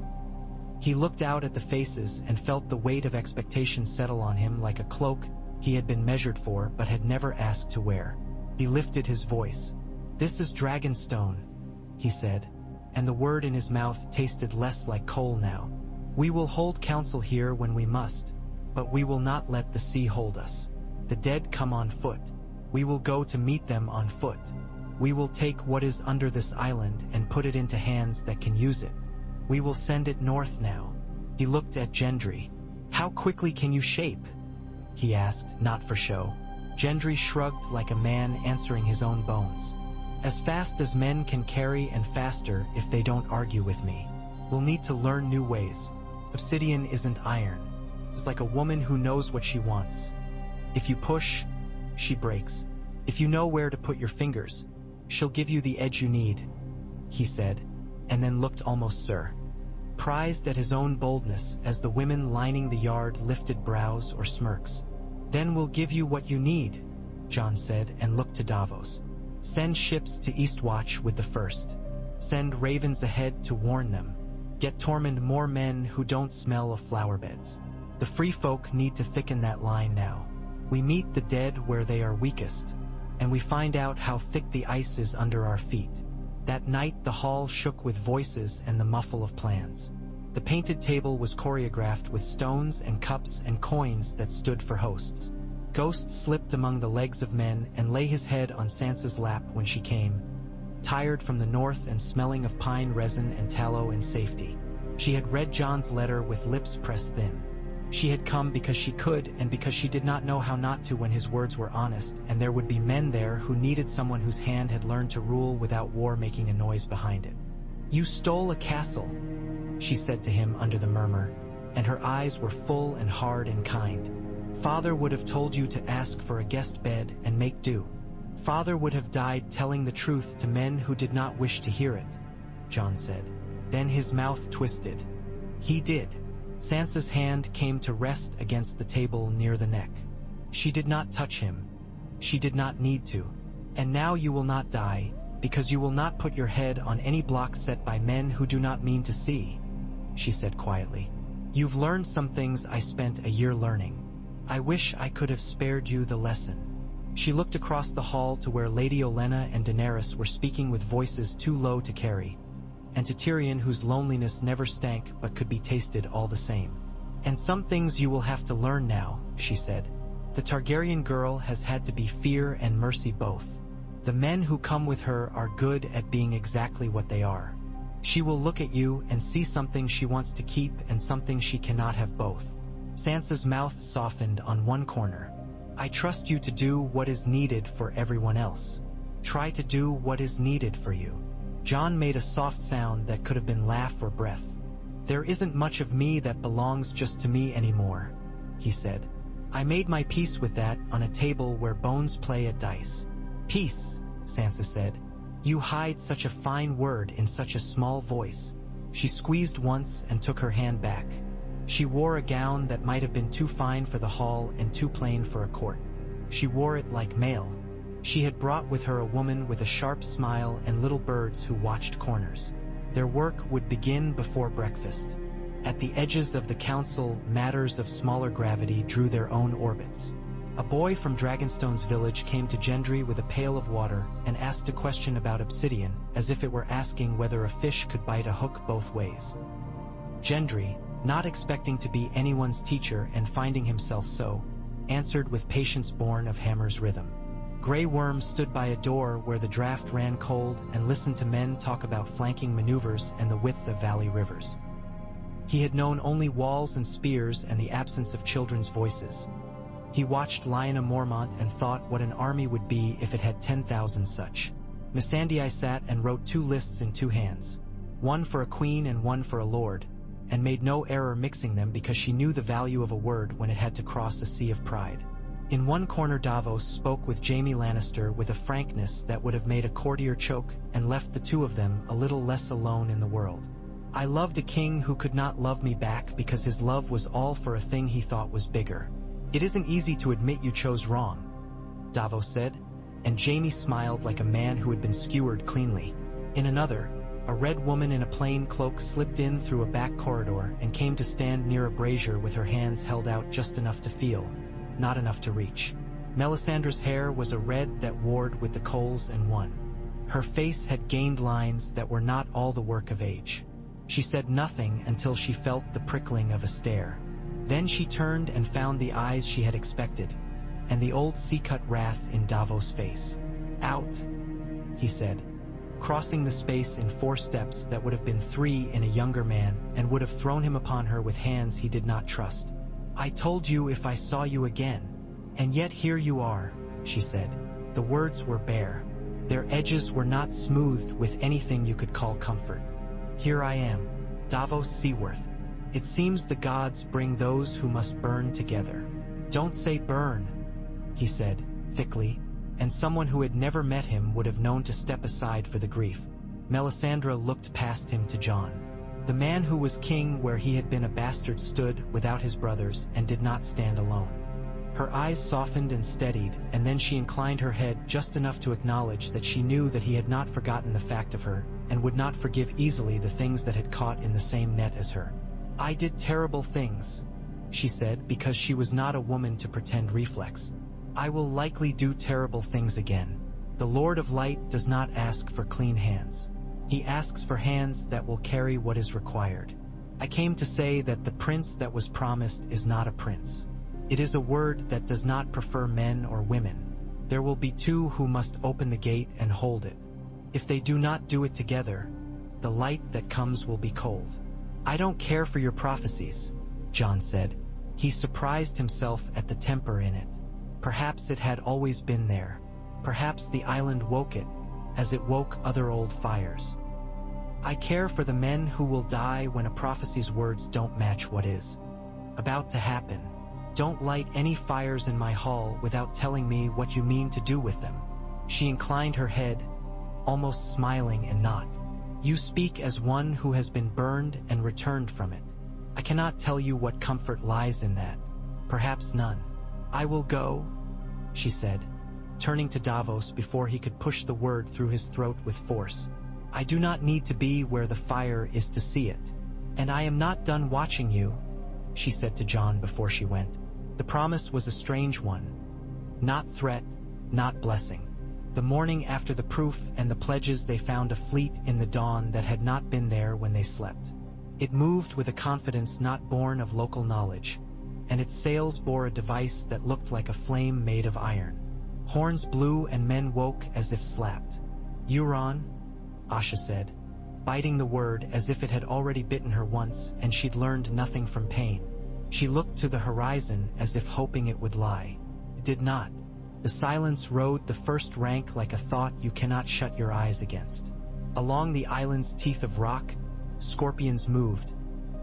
He looked out at the faces and felt the weight of expectation settle on him like a cloak he had been measured for but had never asked to wear. He lifted his voice. This is Dragonstone, he said, and the word in his mouth tasted less like coal now. We will hold council here when we must, but we will not let the sea hold us. The dead come on foot. We will go to meet them on foot. We will take what is under this island and put it into hands that can use it. We will send it north now. He looked at Gendry. How quickly can you shape? He asked, not for show. Gendry shrugged like a man answering his own bones. As fast as men can carry and faster if they don't argue with me. We'll need to learn new ways. Obsidian isn't iron. It's like a woman who knows what she wants. If you push, she breaks. If you know where to put your fingers, she'll give you the edge you need, he said, and then looked almost surprised at his own boldness as the women lining the yard lifted brows or smirks. Then we'll give you what you need, John said and looked to Davos. Send ships to Eastwatch with the first. Send ravens ahead to warn them. Get Tormund more men who don't smell of flower beds. The free folk need to thicken that line now. We meet the dead where they are weakest, and we find out how thick the ice is under our feet. That night the hall shook with voices and the muffle of plans. The painted table was choreographed with stones and cups and coins that stood for hosts. Ghost slipped among the legs of men and lay his head on Sansa's lap when she came, tired from the north and smelling of pine resin and tallow in safety. She had read John's letter with lips pressed thin. She had come because she could and because she did not know how not to when his words were honest, and there would be men there who needed someone whose hand had learned to rule without war making a noise behind it. You stole a castle, she said to him under the murmur, and her eyes were full and hard and kind. Father would have told you to ask for a guest bed and make do. Father would have died telling the truth to men who did not wish to hear it, John said. Then his mouth twisted. He did. Sansa's hand came to rest against the table near the neck. She did not touch him. She did not need to. And now you will not die, because you will not put your head on any block set by men who do not mean to see, she said quietly. You've learned some things I spent a year learning. I wish I could have spared you the lesson. She looked across the hall to where Lady Olenna and Daenerys were speaking with voices too low to carry, and to Tyrion whose loneliness never stank but could be tasted all the same. And some things you will have to learn now, she said. The Targaryen girl has had to be fear and mercy both. The men who come with her are good at being exactly what they are. She will look at you and see something she wants to keep and something she cannot have both. Sansa's mouth softened on one corner. I trust you to do what is needed for everyone else. Try to do what is needed for you. John made a soft sound that could have been laugh or breath. There isn't much of me that belongs just to me anymore, he said. I made my peace with that on a table where bones play at dice. Peace, Sansa said. You hide such a fine word in such a small voice. She squeezed once and took her hand back. She wore a gown that might have been too fine for the hall and too plain for a court. She wore it like mail. She had brought with her a woman with a sharp smile and little birds who watched corners. Their work would begin before breakfast. At the edges of the council, matters of smaller gravity drew their own orbits. A boy from Dragonstone's village came to Gendry with a pail of water and asked a question about obsidian, as if it were asking whether a fish could bite a hook both ways. Gendry, not expecting to be anyone's teacher and finding himself so, answered with patience born of Hammer's rhythm. gray worm stood by a door where the draft ran cold and listened to men talk about flanking maneuvers and the width of valley rivers. He had known only walls and spears and the absence of children's voices. He watched Lionel Mormont and thought what an army would be if it had 10,000 such. Missandei sat and wrote 2 lists in 2 hands, one for a queen and one for a lord, and made no error mixing them because she knew the value of a word when it had to cross a sea of pride. In one corner Davos spoke with Jaime Lannister with a frankness that would have made a courtier choke and left the two of them a little less alone in the world. I loved a king who could not love me back because his love was all for a thing he thought was bigger. It isn't easy to admit you chose wrong, Davos said, and Jaime smiled like a man who had been skewered cleanly. In another, a red woman in a plain cloak slipped in through a back corridor and came to stand near a brazier with her hands held out just enough to feel, not enough to reach. Melisandre's hair was a red that warred with the coals and won. Her face had gained lines that were not all the work of age. She said nothing until she felt the prickling of a stare. Then she turned and found the eyes she had expected, and the old sea-cut wrath in Davos' face. "Out," he said, crossing the space in 4 steps that would have been 3 in a younger man and would have thrown him upon her with hands he did not trust. "I told you if I saw you again. And yet here you are," she said. The words were bare. Their edges were not smoothed with anything you could call comfort. "Here I am, Davos Seaworth. It seems the gods bring those who must burn together." "Don't say burn," he said, thickly, and someone who had never met him would have known to step aside for the grief. Melisandre looked past him to Jon. The man who was king where he had been a bastard stood without his brothers and did not stand alone. Her eyes softened and steadied, and then she inclined her head just enough to acknowledge that she knew that he had not forgotten the fact of her, and would not forgive easily the things that had caught in the same net as her. "I did terrible things," she said, because she was not a woman to pretend reflex. "I will likely do terrible things again. The Lord of Light does not ask for clean hands. He asks for hands that will carry what is required. I came to say that the prince that was promised is not a prince. It is a word that does not prefer men or women. There will be 2 who must open the gate and hold it. If they do not do it together, the light that comes will be cold." "I don't care for your prophecies," Jon said. He surprised himself at the temper in it. Perhaps it had always been there. Perhaps the island woke it, as it woke other old fires. "I care for the men who will die when a prophecy's words don't match what is about to happen. Don't light any fires in my hall without telling me what you mean to do with them." She inclined her head, almost smiling and not. "You speak as one who has been burned and returned from it. I cannot tell you what comfort lies in that. Perhaps none." "I will go," she said, turning to Davos before he could push the word through his throat with force. "I do not need to be where the fire is to see it. And I am not done watching you," she said to Jon before she went. The promise was a strange one. Not threat, not blessing. The morning after the proof and the pledges they found a fleet in the dawn that had not been there when they slept. It moved with a confidence not born of local knowledge, and its sails bore a device that looked like a flame made of iron. Horns blew and men woke as if slapped. "Euron," Asha said, biting the word as if it had already bitten her once and she'd learned nothing from pain. She looked to the horizon as if hoping it would lie. It did not. The silence rode the first rank like a thought you cannot shut your eyes against. Along the island's teeth of rock, scorpions moved,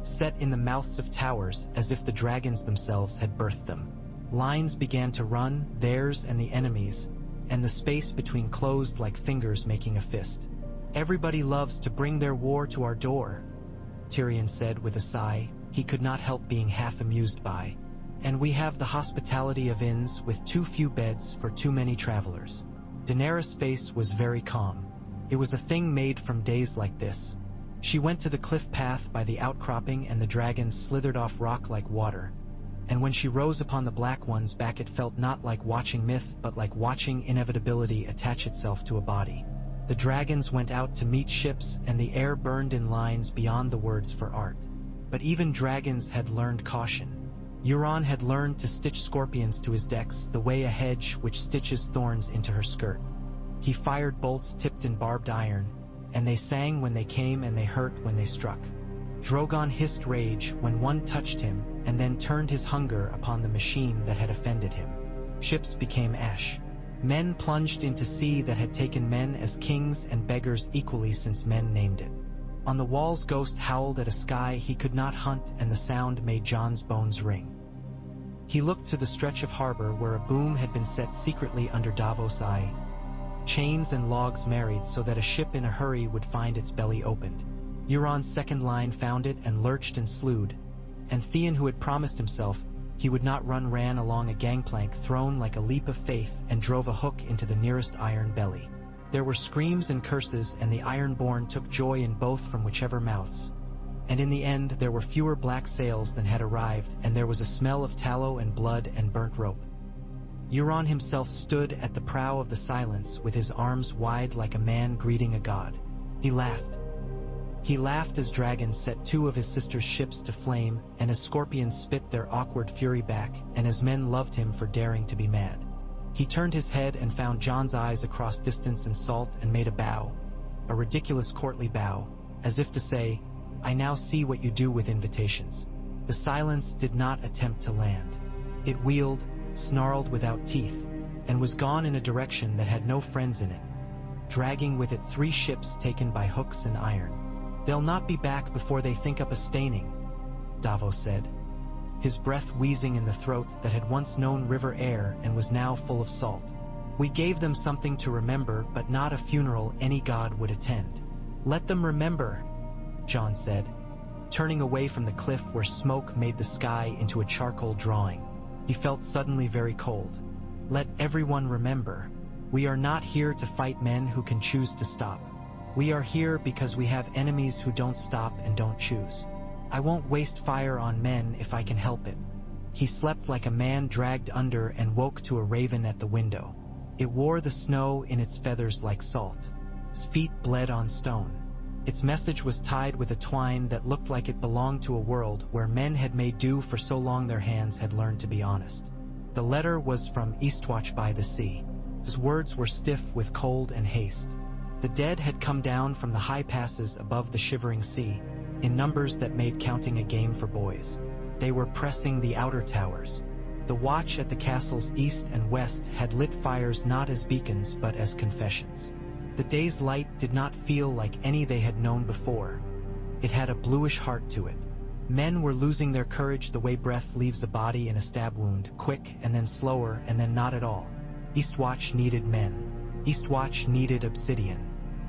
set in the mouths of towers as if the dragons themselves had birthed them. Lines began to run, theirs and the enemy's, and the space between closed like fingers making a fist. "Everybody loves to bring their war to our door," Tyrion said with a sigh he could not help being half amused by. "And we have the hospitality of inns with too few beds for too many travelers." Daenerys' face was very calm. It was a thing made from days like this. She went to the cliff path by the outcropping and the dragons slithered off rock like water. And when she rose upon the Black One's back it felt not like watching myth but like watching inevitability attach itself to a body. The dragons went out to meet ships and the air burned in lines beyond the words for art. But even dragons had learned caution. Euron had learned to stitch scorpions to his decks the way a hedge which stitches thorns into her skirt. He fired bolts tipped in barbed iron, and they sang when they came and they hurt when they struck. Drogon hissed rage when one touched him, and then turned his hunger upon the machine that had offended him. Ships became ash. Men plunged into sea that had taken men as kings and beggars equally since men named it. On the walls ghost howled at a sky he could not hunt, and the sound made Jon's bones ring. He looked to the stretch of harbor where a boom had been set secretly under Davos Eye. Chains and logs married so that a ship in a hurry would find its belly opened. Euron's second line found it and lurched and slewed, and Theon, who had promised himself he would not run, ran along a gangplank thrown like a leap of faith and drove a hook into the nearest iron belly. There were screams and curses, and the Ironborn took joy in both from whichever mouths. And in the end there were fewer black sails than had arrived, and there was a smell of tallow and blood and burnt rope. Euron himself stood at the prow of the Silence with his arms wide like a man greeting a god. He laughed. He laughed as dragons set two of his sister's ships to flame, and as scorpions spit their awkward fury back, and as men loved him for daring to be mad. He turned his head and found Jon's eyes across distance and salt, and made a bow, a ridiculous courtly bow, as if to say, "I now see what you do with invitations." The Silence did not attempt to land. It wheeled, snarled without teeth, and was gone in a direction that had no friends in it, dragging with it 3 ships taken by hooks and iron. "They'll not be back before they think up a staining," Davos said, his breath wheezing in the throat that had once known river air and was now full of salt. "We gave them something to remember, but not a funeral any god would attend." "Let them remember," Jon said, turning away from the cliff where smoke made the sky into a charcoal drawing. He felt suddenly very cold. "Let everyone remember. We are not here to fight men who can choose to stop. We are here because we have enemies who don't stop and don't choose. I won't waste fire on men if I can help it." He slept like a man dragged under and woke to a raven at the window. It wore the snow in its feathers like salt. Its feet bled on stone. Its message was tied with a twine that looked like it belonged to a world where men had made do for so long their hands had learned to be honest. The letter was from Eastwatch by the sea. His words were stiff with cold and haste. The dead had come down from the high passes above the shivering sea, in numbers that made counting a game for boys. They were pressing the outer towers. The watch at the castles east and west had lit fires not as beacons but as confessions. The day's light did not feel like any they had known before. It had a bluish heart to it. Men were losing their courage the way breath leaves a body in a stab wound, quick and then slower and then not at all. Eastwatch needed men. Eastwatch needed obsidian.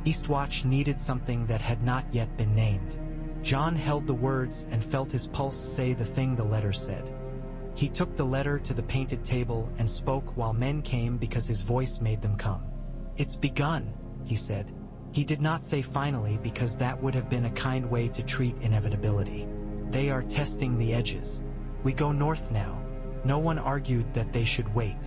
Eastwatch needed something that had not yet been named. Jon held the words and felt his pulse say the thing the letter said. He took the letter to the painted table and spoke while men came because his voice made them come. "It's begun," he said. He did not say finally because that would have been a kind way to treat inevitability. "They are testing the edges. We go north now." No one argued that they should wait.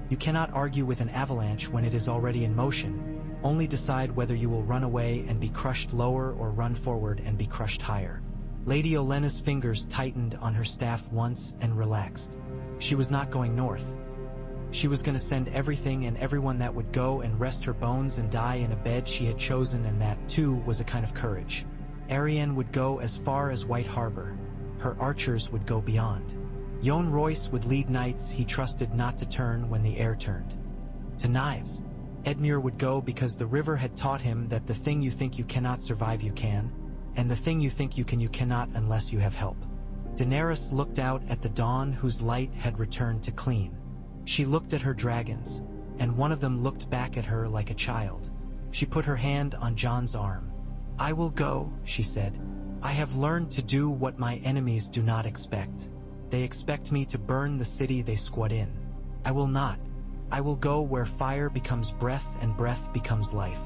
You cannot argue with an avalanche when it is already in motion. Only decide whether you will run away and be crushed lower or run forward and be crushed higher. Lady Olenna's fingers tightened on her staff once and relaxed. She was not going north. She was going to send everything and everyone that would go and rest her bones and die in a bed she had chosen, and that, too, was a kind of courage. Arianne would go as far as White Harbor. Her archers would go beyond. Jon Royce would lead knights he trusted not to turn when the air turned to knives. Edmure would go because the river had taught him that the thing you think you cannot survive you can, and the thing you think you cannot unless you have help. Daenerys looked out at the dawn whose light had returned to clean. She looked at her dragons, and one of them looked back at her like a child. She put her hand on Jon's arm. "I will go," she said. "I have learned to do what my enemies do not expect. They expect me to burn the city they squat in. I will not. I will go where fire becomes breath and breath becomes life.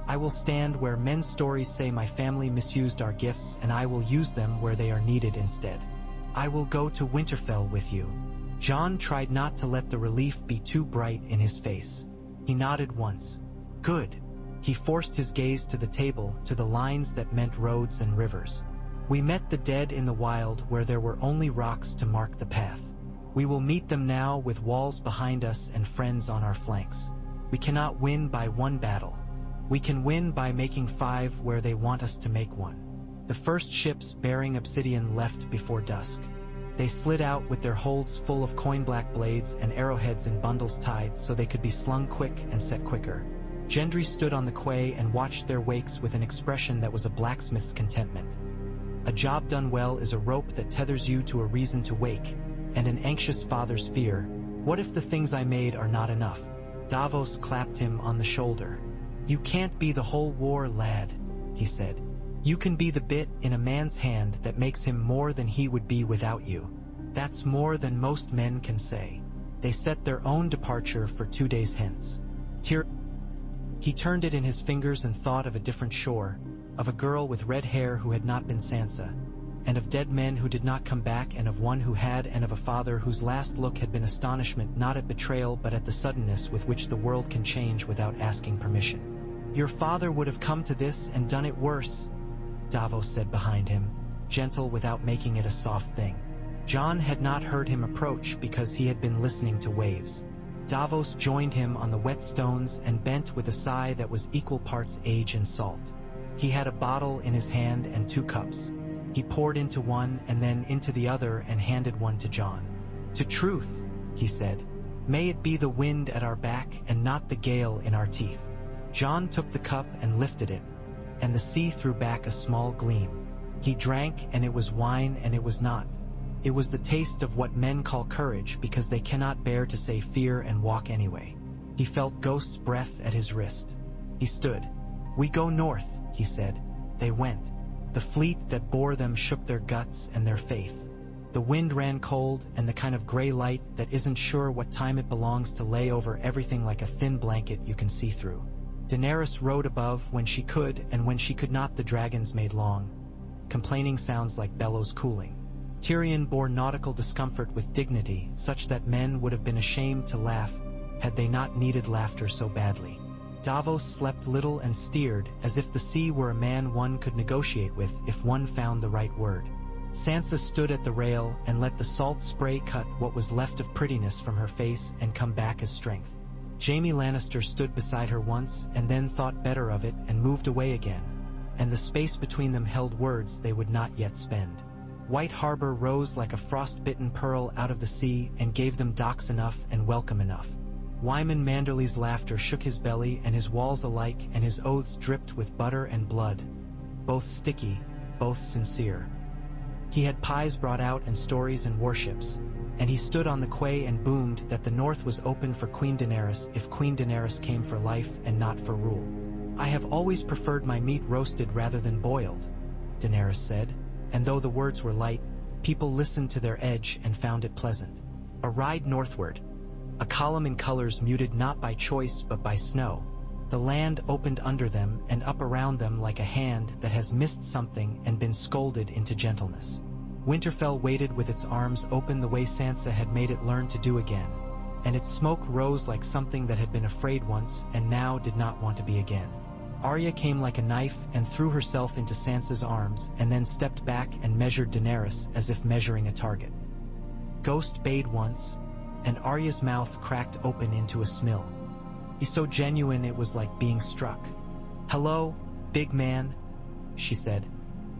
I will stand where men's stories say my family misused our gifts, and I will use them where they are needed instead. I will go to Winterfell with you." Jon tried not to let the relief be too bright in his face. He nodded once. "Good." He forced his gaze to the table, to the lines that meant roads and rivers. We met the dead in the wild where there were only rocks to mark the path. We will meet them now with walls behind us and friends on our flanks. We cannot win by one battle. We can win by making 5 where they want us to make 1. The first ships bearing obsidian left before dusk. They slid out with their holds full of coin-black blades and arrowheads in bundles tied so they could be slung quick and set quicker. Gendry stood on the quay and watched their wakes with an expression that was a blacksmith's contentment. A job done well is a rope that tethers you to a reason to wake, and an anxious father's fear. What if the things I made are not enough? Davos clapped him on the shoulder. You can't be the whole war, lad, he said. You can be the bit in a man's hand that makes him more than he would be without you. That's more than most men can say. They set their own departure for 2 days hence. He turned it in his fingers and thought of a different shore, of a girl with red hair who had not been Sansa, and of dead men who did not come back, and of one who had, and of a father whose last look had been astonishment not at betrayal but at the suddenness with which the world can change without asking permission. Your father would have come to this and done it worse, Davos said behind him, gentle without making it a soft thing. Jon had not heard him approach because he had been listening to waves. Davos joined him on the wet stones and bent with a sigh that was equal parts age and salt. He had a bottle in his hand and 2 cups. He poured into one and then into the other and handed one to Jon. To truth, he said, may it be the wind at our back and not the gale in our teeth. Jon took the cup and lifted it, and the sea threw back a small gleam. He drank, and it was wine, and it was not. It was the taste of what men call courage because they cannot bear to say fear and walk anyway. He felt Ghost's breath at his wrist. He stood. We go north, he said. They went. The fleet that bore them shook their guts and their faith. The wind ran cold, and the kind of gray light that isn't sure what time it belongs to lay over everything like a thin blanket you can see through. Daenerys rode above when she could, and when she could not the dragons made long, complaining sounds like bellows cooling. Tyrion bore nautical discomfort with dignity, such that men would have been ashamed to laugh had they not needed laughter so badly. Davos slept little and steered as if the sea were a man one could negotiate with if one found the right word. Sansa stood at the rail and let the salt spray cut what was left of prettiness from her face and come back as strength. Jaime Lannister stood beside her once and then thought better of it and moved away again, and the space between them held words they would not yet spend. White Harbor rose like a frost-bitten pearl out of the sea and gave them docks enough and welcome enough. Wyman Manderly's laughter shook his belly and his walls alike, and his oaths dripped with butter and blood, both sticky, both sincere. He had pies brought out and stories and warships, and he stood on the quay and boomed that the north was open for Queen Daenerys if Queen Daenerys came for life and not for rule. I have always preferred my meat roasted rather than boiled, Daenerys said, and though the words were light, people listened to their edge and found it pleasant. A ride northward. A column in colors muted not by choice but by snow. The land opened under them and up around them like a hand that has missed something and been scolded into gentleness. Winterfell waited with its arms open the way Sansa had made it learn to do again, and its smoke rose like something that had been afraid once and now did not want to be again. Arya came like a knife and threw herself into Sansa's arms and then stepped back and measured Daenerys as if measuring a target. Ghost bayed once, and Arya's mouth cracked open into a smile. He's so genuine it was like being struck. "Hello, big man," she said,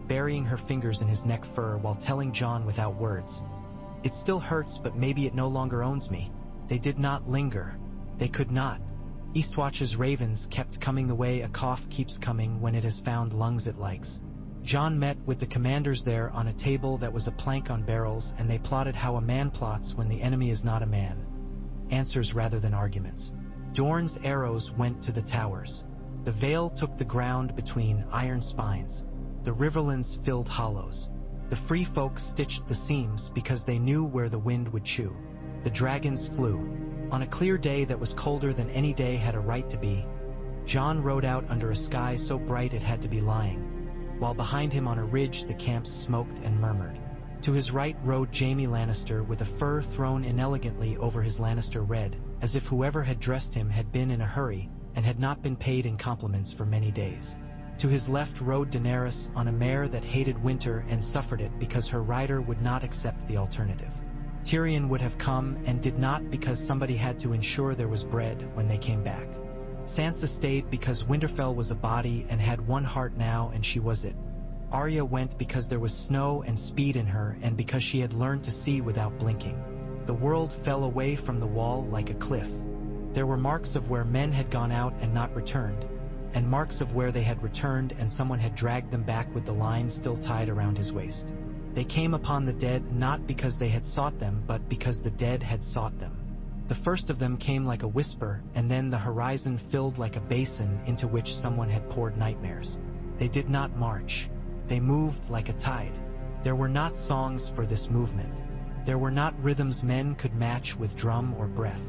burying her fingers in his neck fur while telling Jon without words. "It still hurts, but maybe it no longer owns me." They did not linger. They could not. Eastwatch's ravens kept coming the way a cough keeps coming when it has found lungs it likes. Jon met with the commanders there on a table that was a plank on barrels, and they plotted how a man plots when the enemy is not a man. Answers rather than arguments. Dorne's arrows went to the towers. The Vale took the ground between iron spines. The riverlands filled hollows. The free folk stitched the seams because they knew where the wind would chew. The dragons flew. On a clear day that was colder than any day had a right to be, Jon rode out under a sky so bright it had to be lying, while behind him on a ridge the camps smoked and murmured. To his right rode Jaime Lannister with a fur thrown inelegantly over his Lannister red, as if whoever had dressed him had been in a hurry and had not been paid in compliments for many days. To his left rode Daenerys on a mare that hated winter and suffered it because her rider would not accept the alternative. Tyrion would have come and did not because somebody had to ensure there was bread when they came back. Sansa stayed because Winterfell was a body and had one heart now, and she was it. Arya went because there was snow and speed in her and because she had learned to see without blinking. The world fell away from the wall like a cliff. There were marks of where men had gone out and not returned, and marks of where they had returned and someone had dragged them back with the line still tied around his waist. They came upon the dead not because they had sought them but because the dead had sought them. The first of them came like a whisper, and then the horizon filled like a basin into which someone had poured nightmares. They did not march. They moved like a tide. There were not songs for this movement. There were not rhythms men could match with drum or breath.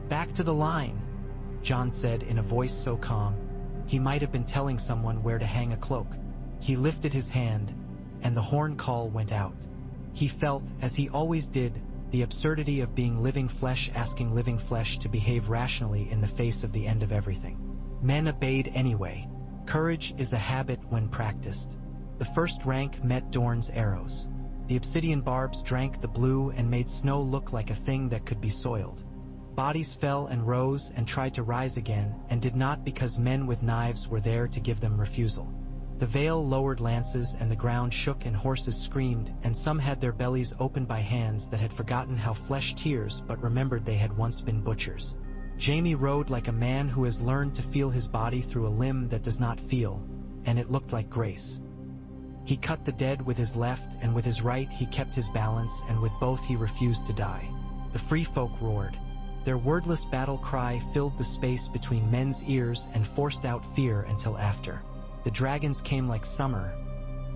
"Back to the line," Jon said in a voice so calm, he might have been telling someone where to hang a cloak. He lifted his hand, and the horn call went out. He felt, as he always did, the absurdity of being living flesh asking living flesh to behave rationally in the face of the end of everything. Men obeyed anyway. Courage is a habit when practiced. The first rank met Dorne's arrows. The obsidian barbs drank the blue and made snow look like a thing that could be soiled. Bodies fell and rose and tried to rise again, and did not because men with knives were there to give them refusal. The Vale lowered lances and the ground shook and horses screamed, and some had their bellies opened by hands that had forgotten how flesh tears but remembered they had once been butchers. Jaime rode like a man who has learned to feel his body through a limb that does not feel, and it looked like grace. He cut the dead with his left, and with his right he kept his balance, and with both he refused to die. The free folk roared. Their wordless battle cry filled the space between men's ears and forced out fear until after. The dragons came like summer,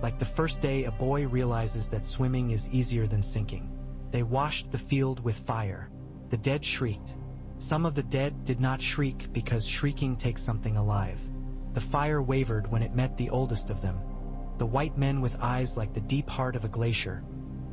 like the first day a boy realizes that swimming is easier than sinking. They washed the field with fire. The dead shrieked. Some of the dead did not shriek because shrieking takes something alive. The fire wavered when it met the oldest of them, the white men with eyes like the deep heart of a glacier,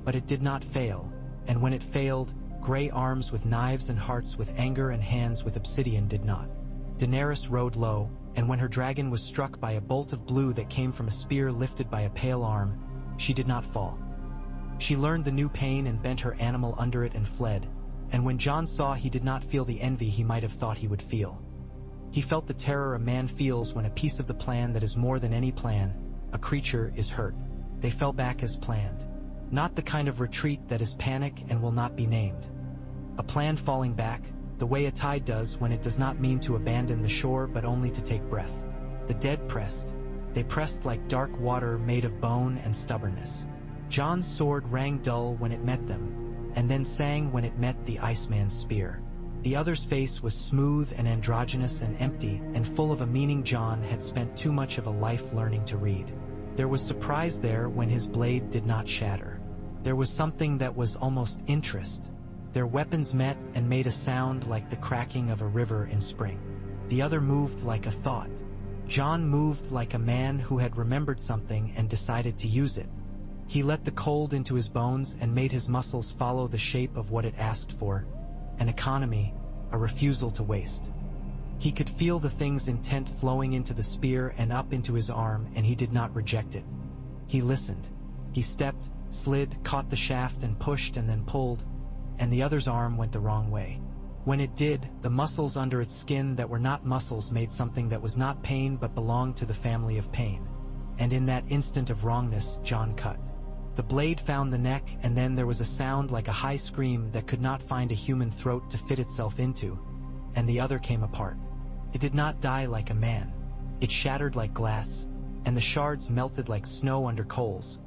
but it did not fail, and when it failed, gray arms with knives and hearts with anger and hands with obsidian did not. Daenerys rode low, and when her dragon was struck by a bolt of blue that came from a spear lifted by a pale arm, she did not fall. She learned the new pain and bent her animal under it and fled, and when Jon saw he did not feel the envy he might have thought he would feel. He felt the terror a man feels when a piece of the plan that is more than any plan, a creature, is hurt. They fell back as planned. Not the kind of retreat that is panic and will not be named. A plan falling back, the way a tide does when it does not mean to abandon the shore but only to take breath. The dead pressed. They pressed like dark water made of bone and stubbornness. Jon's sword rang dull when it met them, and then sang when it met the Iceman's spear. The other's face was smooth and androgynous and empty and full of a meaning Jon had spent too much of a life learning to read. There was surprise there when his blade did not shatter. There was something that was almost interest. Their weapons met and made a sound like the cracking of a river in spring. The other moved like a thought. Jon moved like a man who had remembered something and decided to use it. He let the cold into his bones and made his muscles follow the shape of what it asked for, an economy, a refusal to waste. He could feel the thing's intent flowing into the spear and up into his arm, and he did not reject it. He listened. He stepped, slid, caught the shaft and pushed and then pulled, and the other's arm went the wrong way. When it did, the muscles under its skin that were not muscles made something that was not pain but belonged to the family of pain. And in that instant of wrongness, Jon cut. The blade found the neck, and then there was a sound like a high scream that could not find a human throat to fit itself into, and the other came apart. It did not die like a man. It shattered like glass, and the shards melted like snow under coals,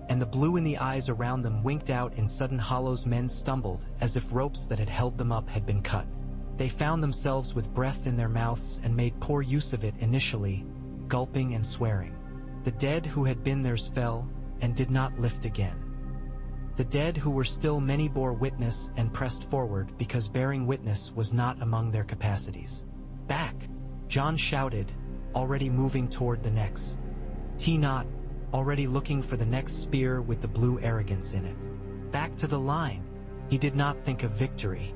and the blue in the eyes around them winked out in sudden hollows. Men stumbled, as if ropes that had held them up had been cut. They found themselves with breath in their mouths and made poor use of it initially, gulping and swearing. The dead who had been theirs fell, and did not lift again. The dead who were still many bore witness and pressed forward because bearing witness was not among their capacities. "Back!" Jon shouted, already moving toward the next. Not, already looking for the next spear with the blue arrogance in it. Back to the line. He did not think of victory.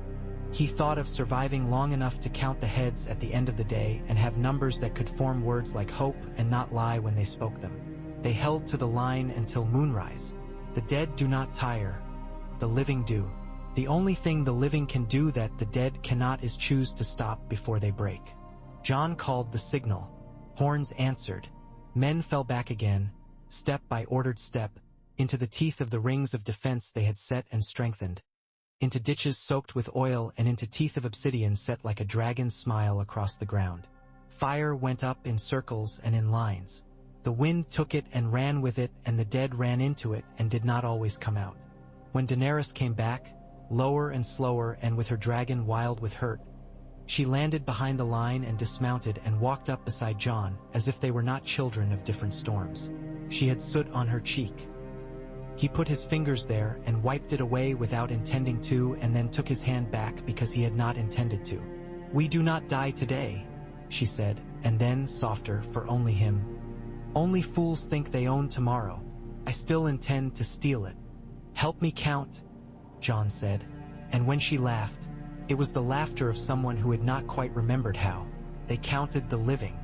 He thought of surviving long enough to count the heads at the end of the day and have numbers that could form words like hope and not lie when they spoke them. They held to the line until moonrise. The dead do not tire. The living do. The only thing the living can do that the dead cannot is choose to stop before they break. John called the signal. Horns answered. Men fell back again, step by ordered step, into the teeth of the rings of defense they had set and strengthened, into ditches soaked with oil and into teeth of obsidian set like a dragon's smile across the ground. Fire went up in circles and in lines. The wind took it and ran with it, and the dead ran into it and did not always come out. When Daenerys came back, lower and slower and with her dragon wild with hurt, she landed behind the line and dismounted and walked up beside Jon, as if they were not children of different storms. She had soot on her cheek. He put his fingers there and wiped it away without intending to, and then took his hand back because he had not intended to. "We do not die today," she said, and then, softer, for only him. "Only fools think they own tomorrow. I still intend to steal it." "Help me count," Jon said, and when she laughed, it was the laughter of someone who had not quite remembered how. They counted the living.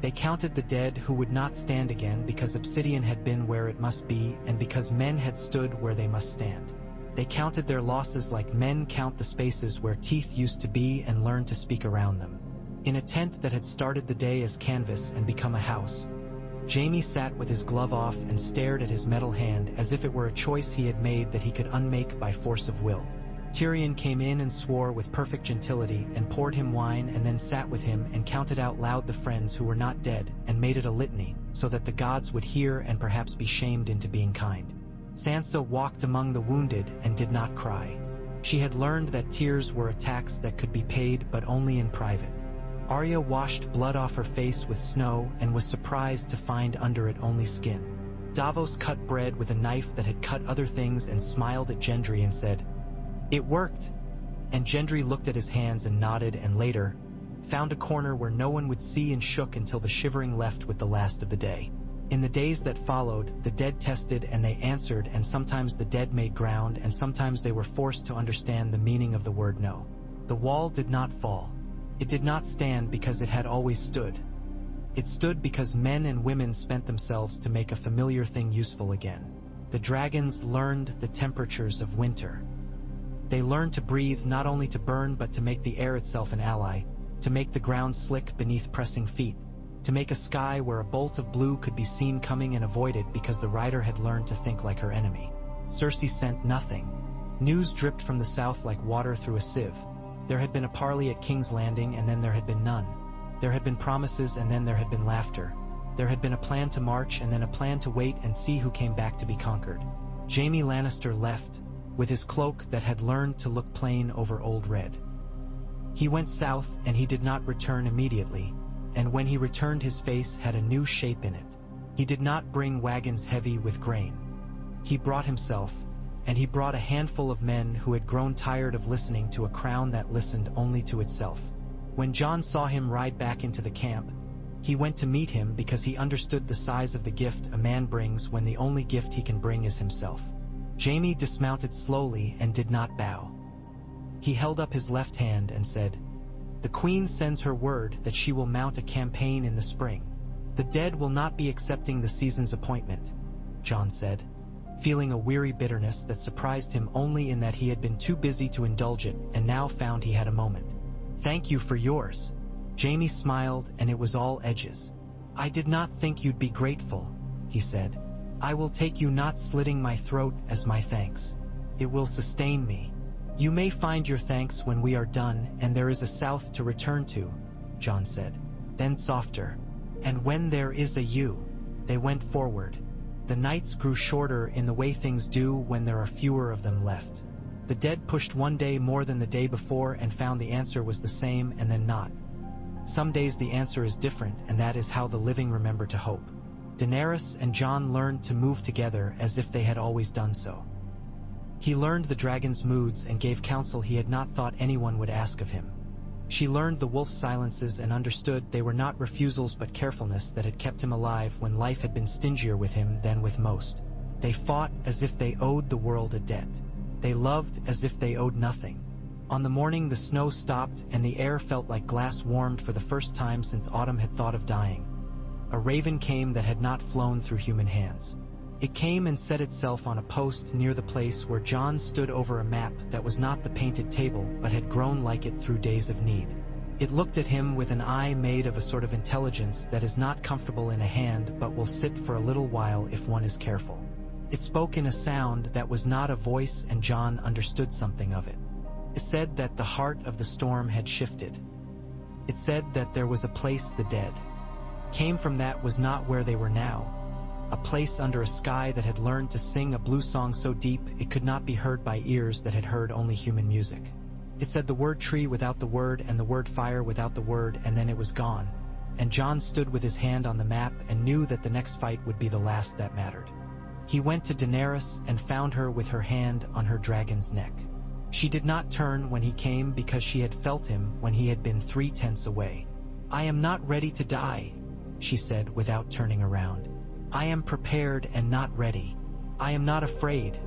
They counted the dead who would not stand again because obsidian had been where it must be and because men had stood where they must stand. They counted their losses like men count the spaces where teeth used to be and learned to speak around them. In a tent that had started the day as canvas and become a house, Jaime sat with his glove off and stared at his metal hand as if it were a choice he had made that he could unmake by force of will. Tyrion came in and swore with perfect gentility and poured him wine and then sat with him and counted out loud the friends who were not dead and made it a litany so that the gods would hear and perhaps be shamed into being kind. Sansa walked among the wounded and did not cry. She had learned that tears were a tax that could be paid but only in private. Arya washed blood off her face with snow and was surprised to find under it only skin. Davos cut bread with a knife that had cut other things and smiled at Gendry and said, "It worked." And Gendry looked at his hands and nodded and later found a corner where no one would see and shook until the shivering left with the last of the day. In the days that followed, the dead tested and they answered, and sometimes the dead made ground and sometimes they were forced to understand the meaning of the word no. The wall did not fall. It did not stand because it had always stood. It stood because men and women spent themselves to make a familiar thing useful again. The dragons learned the temperatures of winter. They learned to breathe, not only to burn but to make the air itself an ally, to make the ground slick beneath pressing feet, to make a sky where a bolt of blue could be seen coming and avoided because the rider had learned to think like her enemy. Cersei sent nothing. News dripped from the south like water through a sieve. There had been a parley at King's Landing and then there had been none. There had been promises and then there had been laughter. There had been a plan to march and then a plan to wait and see who came back to be conquered. Jaime Lannister left, with his cloak that had learned to look plain over old red. He went south and he did not return immediately, and when he returned his face had a new shape in it. He did not bring wagons heavy with grain. He brought himself, and he brought a handful of men who had grown tired of listening to a crown that listened only to itself. When Jon saw him ride back into the camp, he went to meet him because he understood the size of the gift a man brings when the only gift he can bring is himself. Jaime dismounted slowly and did not bow. He held up his left hand and said, "The Queen sends her word that she will mount a campaign in the spring. The dead will not be accepting the season's appointment," Jon said, feeling a weary bitterness that surprised him only in that he had been too busy to indulge it and now found he had a moment. "Thank you for yours." Jaime smiled and it was all edges. "I did not think you'd be grateful," he said. "I will take you not slitting my throat as my thanks. It will sustain me. You may find your thanks when we are done and there is a south to return to," Jon said. Then softer, "And when there is a you." They went forward. The nights grew shorter in the way things do when there are fewer of them left. The dead pushed one day more than the day before and found the answer was the same and then not. Some days the answer is different, and that is how the living remember to hope. Daenerys and Jon learned to move together as if they had always done so. He learned the dragon's moods and gave counsel he had not thought anyone would ask of him. She learned the wolf's silences and understood they were not refusals but carefulness that had kept him alive when life had been stingier with him than with most. They fought as if they owed the world a debt. They loved as if they owed nothing. On the morning the snow stopped and the air felt like glass warmed for the first time since autumn had thought of dying. A raven came that had not flown through human hands. It came and set itself on a post near the place where John stood over a map that was not the painted table but had grown like it through days of need. It looked at him with an eye made of a sort of intelligence that is not comfortable in a hand but will sit for a little while if one is careful. It spoke in a sound that was not a voice, and John understood something of it. It said that the heart of the storm had shifted. It said that there was a place the dead came from that was not where they were now, a place under a sky that had learned to sing a blue song so deep it could not be heard by ears that had heard only human music. It said the word tree without the word and the word fire without the word, and then it was gone, and John stood with his hand on the map and knew that the next fight would be the last that mattered. He went to Daenerys and found her with her hand on her dragon's neck. She did not turn when he came because she had felt him when he had been 3 tenths away. "I am not ready to die," she said without turning around. "I am prepared and not ready. I am not afraid,"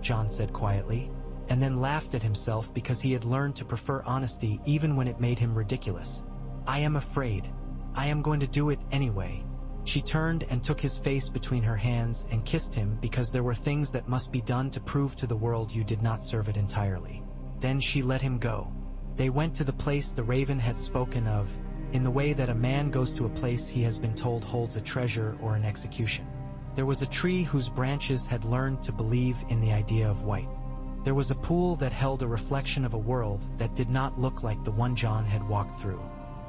John said quietly, and then laughed at himself because he had learned to prefer honesty even when it made him ridiculous. "I am afraid. I am going to do it anyway." She turned and took his face between her hands and kissed him because there were things that must be done to prove to the world you did not serve it entirely. Then she let him go. They went to the place the raven had spoken of, in the way that a man goes to a place he has been told holds a treasure or an execution. There was a tree whose branches had learned to believe in the idea of white. There was a pool that held a reflection of a world that did not look like the one John had walked through.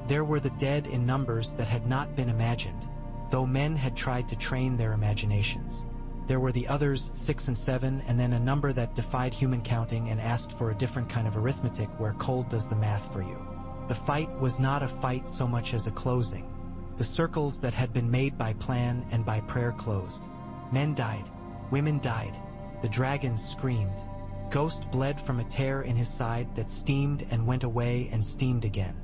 There were the dead in numbers that had not been imagined, though men had tried to train their imaginations. There were the others, 6 and 7, and then a number that defied human counting and asked for a different kind of arithmetic where cold does the math for you. The fight was not a fight so much as a closing. The circles that had been made by plan and by prayer closed. Men died. Women died. The dragons screamed. Ghost bled from a tear in his side that steamed and went away and steamed again.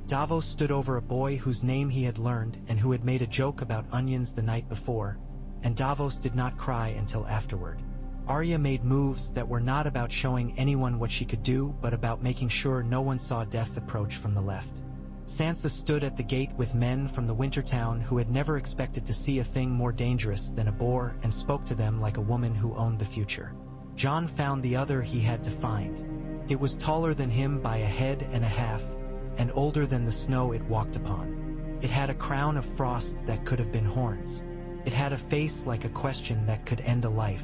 Davos stood over a boy whose name he had learned and who had made a joke about onions the night before, and Davos did not cry until afterward. Arya made moves that were not about showing anyone what she could do, but about making sure no one saw death approach from the left. Sansa stood at the gate with men from the Wintertown who had never expected to see a thing more dangerous than a boar and spoke to them like a woman who owned the future. Jon found the other he had to find. It was taller than him by a head and a half, and older than the snow it walked upon. It had a crown of frost that could have been horns. It had a face like a question that could end a life.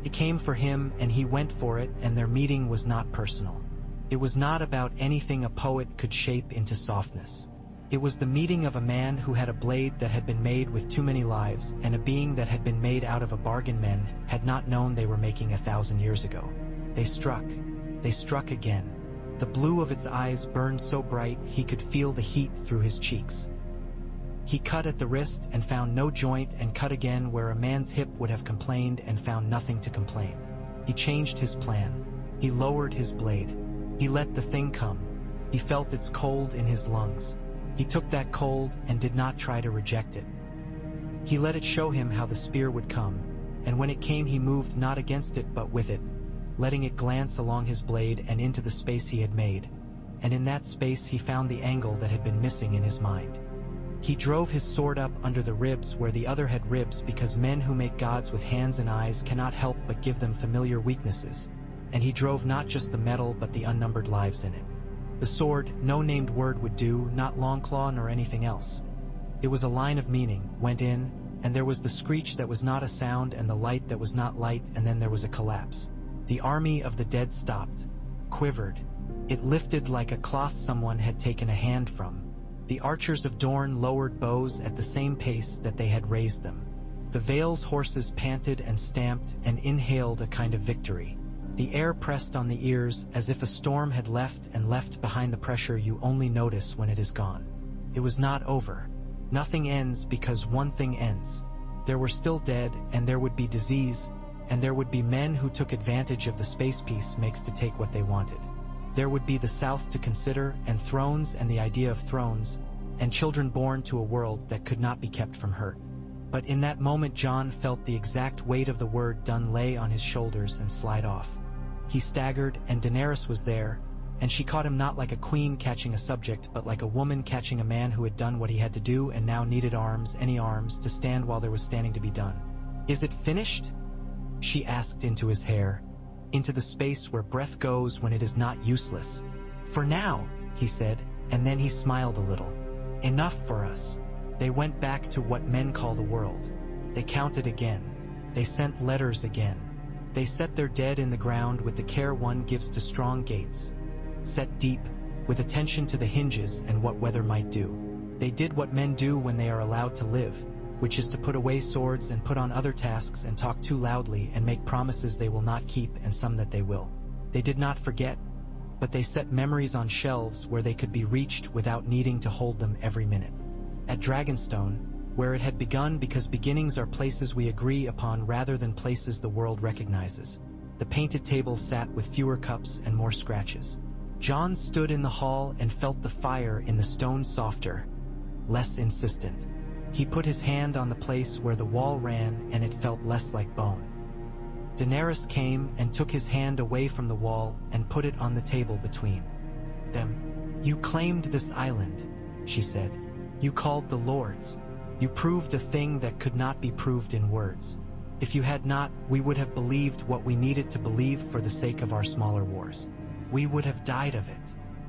It came for him and he went for it, and their meeting was not personal. It was not about anything a poet could shape into softness. It was the meeting of a man who had a blade that had been made with too many lives, and a being that had been made out of a bargain men had not known they were making 1,000 years ago. They struck. They struck again. The blue of its eyes burned so bright he could feel the heat through his cheeks. He cut at the wrist and found no joint, and cut again where a man's hip would have complained and found nothing to complain. He changed his plan. He lowered his blade. He let the thing come. He felt its cold in his lungs. He took that cold and did not try to reject it. He let it show him how the spear would come, and when it came he moved not against it but with it, letting it glance along his blade and into the space he had made, and in that space he found the angle that had been missing in his mind. He drove his sword up under the ribs where the other had ribs, because men who make gods with hands and eyes cannot help but give them familiar weaknesses, and he drove not just the metal but the unnumbered lives in it. The sword, no named word would do, not Longclaw nor anything else. It was a line of meaning, went in, and there was the screech that was not a sound and the light that was not light, and then there was a collapse. The army of the dead stopped, quivered. It lifted like a cloth someone had taken a hand from. The archers of Dorne lowered bows at the same pace that they had raised them. The Vale's horses panted and stamped and inhaled a kind of victory. The air pressed on the ears as if a storm had left, and left behind the pressure you only notice when it is gone. It was not over. Nothing ends because one thing ends. There were still dead, and there would be disease, and there would be men who took advantage of the space peace makes to take what they wanted. There would be the South to consider, and thrones and the idea of thrones, and children born to a world that could not be kept from hurt. But in that moment Jon felt the exact weight of the word done lay on his shoulders and slide off. He staggered, and Daenerys was there, and she caught him not like a queen catching a subject, but like a woman catching a man who had done what he had to do and now needed arms, any arms, to stand while there was standing to be done. "Is it finished?" she asked into his hair, into the space where breath goes when it is not useless. "For now," he said, and then he smiled a little. "Enough for us." They went back to what men call the world. They counted again. They sent letters again. They set their dead in the ground with the care one gives to strong gates, set deep, with attention to the hinges and what weather might do. They did what men do when they are allowed to live, which is to put away swords and put on other tasks and talk too loudly and make promises they will not keep and some that they will. They did not forget, but they set memories on shelves where they could be reached without needing to hold them every minute. At Dragonstone, where it had begun because beginnings are places we agree upon rather than places the world recognizes, the painted table sat with fewer cups and more scratches. John stood in the hall and felt the fire in the stone softer, less insistent. He put his hand on the place where the wall ran and it felt less like bone. Daenerys came and took his hand away from the wall and put it on the table between them. "You claimed this island," she said. "You called the lords. You proved a thing that could not be proved in words. If you had not, we would have believed what we needed to believe for the sake of our smaller wars. We would have died of it."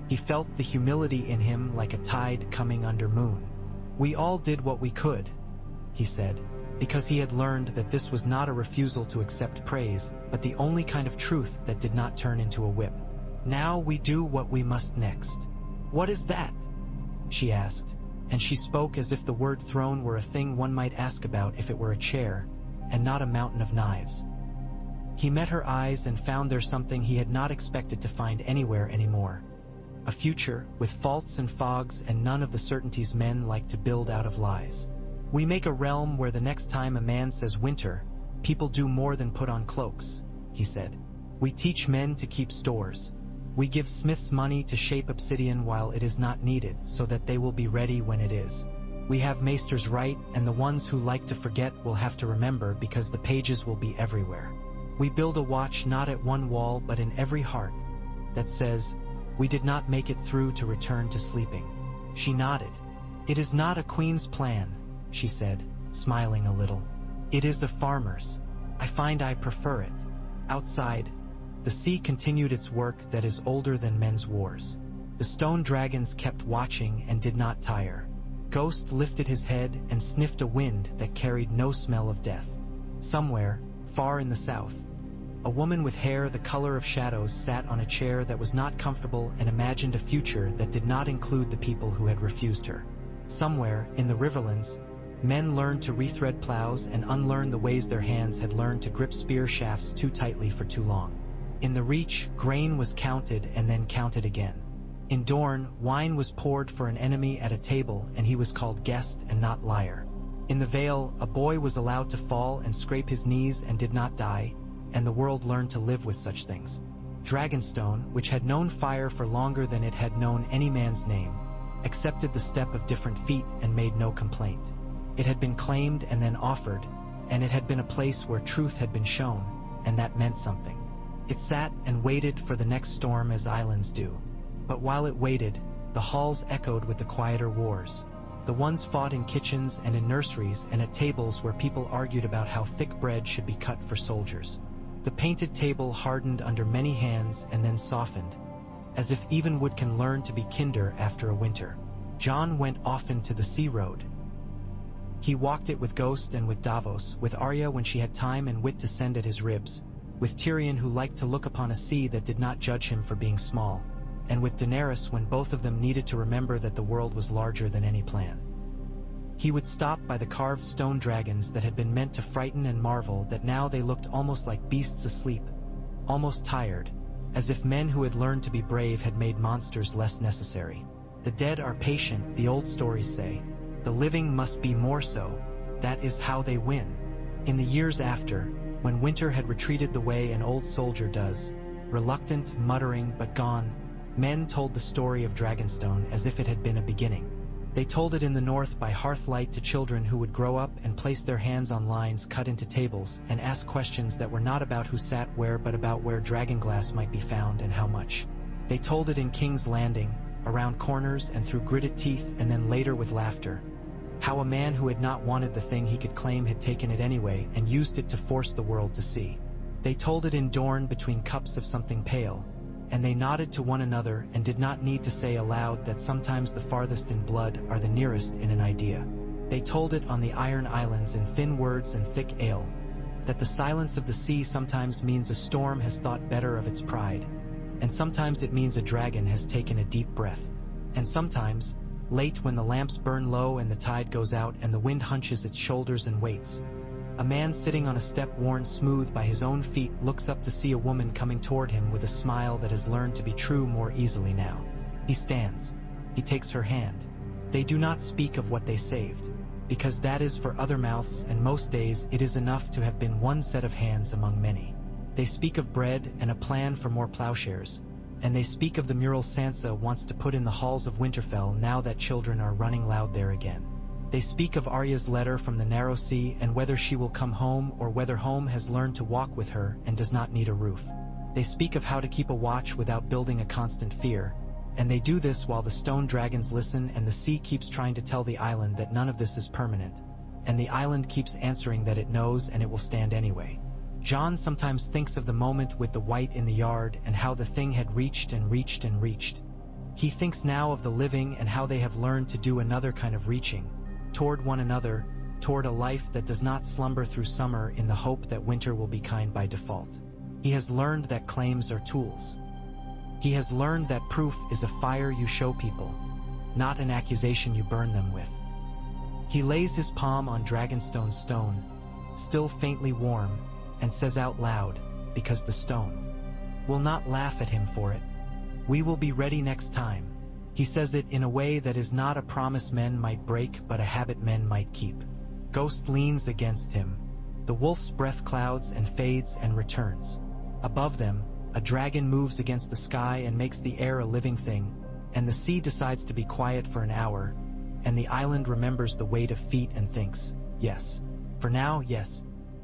He felt the humility in him like a tide coming under moon. "We all did what we could," he said, because he had learned that this was not a refusal to accept praise, but the only kind of truth that did not turn into a whip. "Now we do what we must next." "What is that?" she asked, and she spoke as if the word throne were a thing one might ask about if it were a chair, and not a mountain of knives. He met her eyes and found there something he had not expected to find anywhere anymore. A future, with faults and fogs and none of the certainties men like to build out of lies. "We make a realm where the next time a man says winter, people do more than put on cloaks," he said. "We teach men to keep stores. We give smiths money to shape obsidian while it is not needed, so that they will be ready when it is. We have maesters write, and the ones who like to forget will have to remember because the pages will be everywhere. We build a watch not at one wall but in every heart, that says, we did not make it through to return to sleeping." She nodded. "It is not a queen's plan," she said, smiling a little. "It is a farmer's. I find I prefer it." Outside, the sea continued its work that is older than men's wars. The stone dragons kept watching and did not tire. Ghost lifted his head and sniffed a wind that carried no smell of death. Somewhere, far in the south, a woman with hair the color of shadows sat on a chair that was not comfortable and imagined a future that did not include the people who had refused her. Somewhere, in the riverlands, men learned to rethread plows and unlearn the ways their hands had learned to grip spear shafts too tightly for too long. In the Reach, grain was counted and then counted again. In Dorne, wine was poured for an enemy at a table and he was called guest and not liar. In the Vale, a boy was allowed to fall and scrape his knees and did not die, and the world learned to live with such things. Dragonstone, which had known fire for longer than it had known any man's name, accepted the step of different feet and made no complaint. It had been claimed and then offered, and it had been a place where truth had been shown, and that meant something. It sat and waited for the next storm as islands do. But while it waited, the halls echoed with the quieter wars. The ones fought in kitchens and in nurseries and at tables where people argued about how thick bread should be cut for soldiers. The painted table hardened under many hands and then softened, as if even wood can learn to be kinder after a winter. John went often to the sea road. He walked it with Ghost and with Davos, with Arya when she had time and wit to send at his ribs, with Tyrion who liked to look upon a sea that did not judge him for being small, and with Daenerys when both of them needed to remember that the world was larger than any plan. He would stop by the carved stone dragons that had been meant to frighten and marvel that now they looked almost like beasts asleep, almost tired, as if men who had learned to be brave had made monsters less necessary. The dead are patient, the old stories say. The living must be more so. That is how they win. In the years after, when winter had retreated the way an old soldier does, reluctant, muttering, but gone, men told the story of Dragonstone as if it had been a beginning. They told it in the north by hearthlight to children who would grow up and place their hands on lines cut into tables and ask questions that were not about who sat where but about where dragonglass might be found and how much. They told it in King's Landing, around corners and through gritted teeth, and then later with laughter. How a man who had not wanted the thing he could claim had taken it anyway and used it to force the world to see. They told it in Dorne between cups of something pale, and they nodded to one another and did not need to say aloud that sometimes the farthest in blood are the nearest in an idea. They told it on the Iron Islands in thin words and thick ale, that the silence of the sea sometimes means a storm has thought better of its pride, and sometimes it means a dragon has taken a deep breath, and sometimes, late when the lamps burn low and the tide goes out and the wind hunches its shoulders and waits, a man sitting on a step worn smooth by his own feet looks up to see a woman coming toward him with a smile that has learned to be true more easily now. He stands. He takes her hand. They do not speak of what they saved, because that is for other mouths, and most days it is enough to have been one set of hands among many. They speak of bread and a plan for more plowshares, and they speak of the mural Sansa wants to put in the halls of Winterfell now that children are running loud there again. They speak of Arya's letter from the Narrow Sea and whether she will come home or whether home has learned to walk with her and does not need a roof. They speak of how to keep a watch without building a constant fear, and they do this while the stone dragons listen and the sea keeps trying to tell the island that none of this is permanent, and the island keeps answering that it knows and it will stand anyway. Jon sometimes thinks of the moment with the white in the yard and how the thing had reached and reached and reached. He thinks now of the living and how they have learned to do another kind of reaching, toward one another, toward a life that does not slumber through summer in the hope that winter will be kind by default. He has learned that claims are tools. He has learned that proof is a fire you show people, not an accusation you burn them with. He lays his palm on Dragonstone stone, still faintly warm, and says out loud, because the stone will not laugh at him for it. We will be ready next time. He says it in a way that is not a promise men might break but a habit men might keep. Ghost leans against him. The wolf's breath clouds and fades and returns. Above them, a dragon moves against the sky and makes the air a living thing, and the sea decides to be quiet for an hour, and the island remembers the weight of feet and thinks, yes. For now, yes,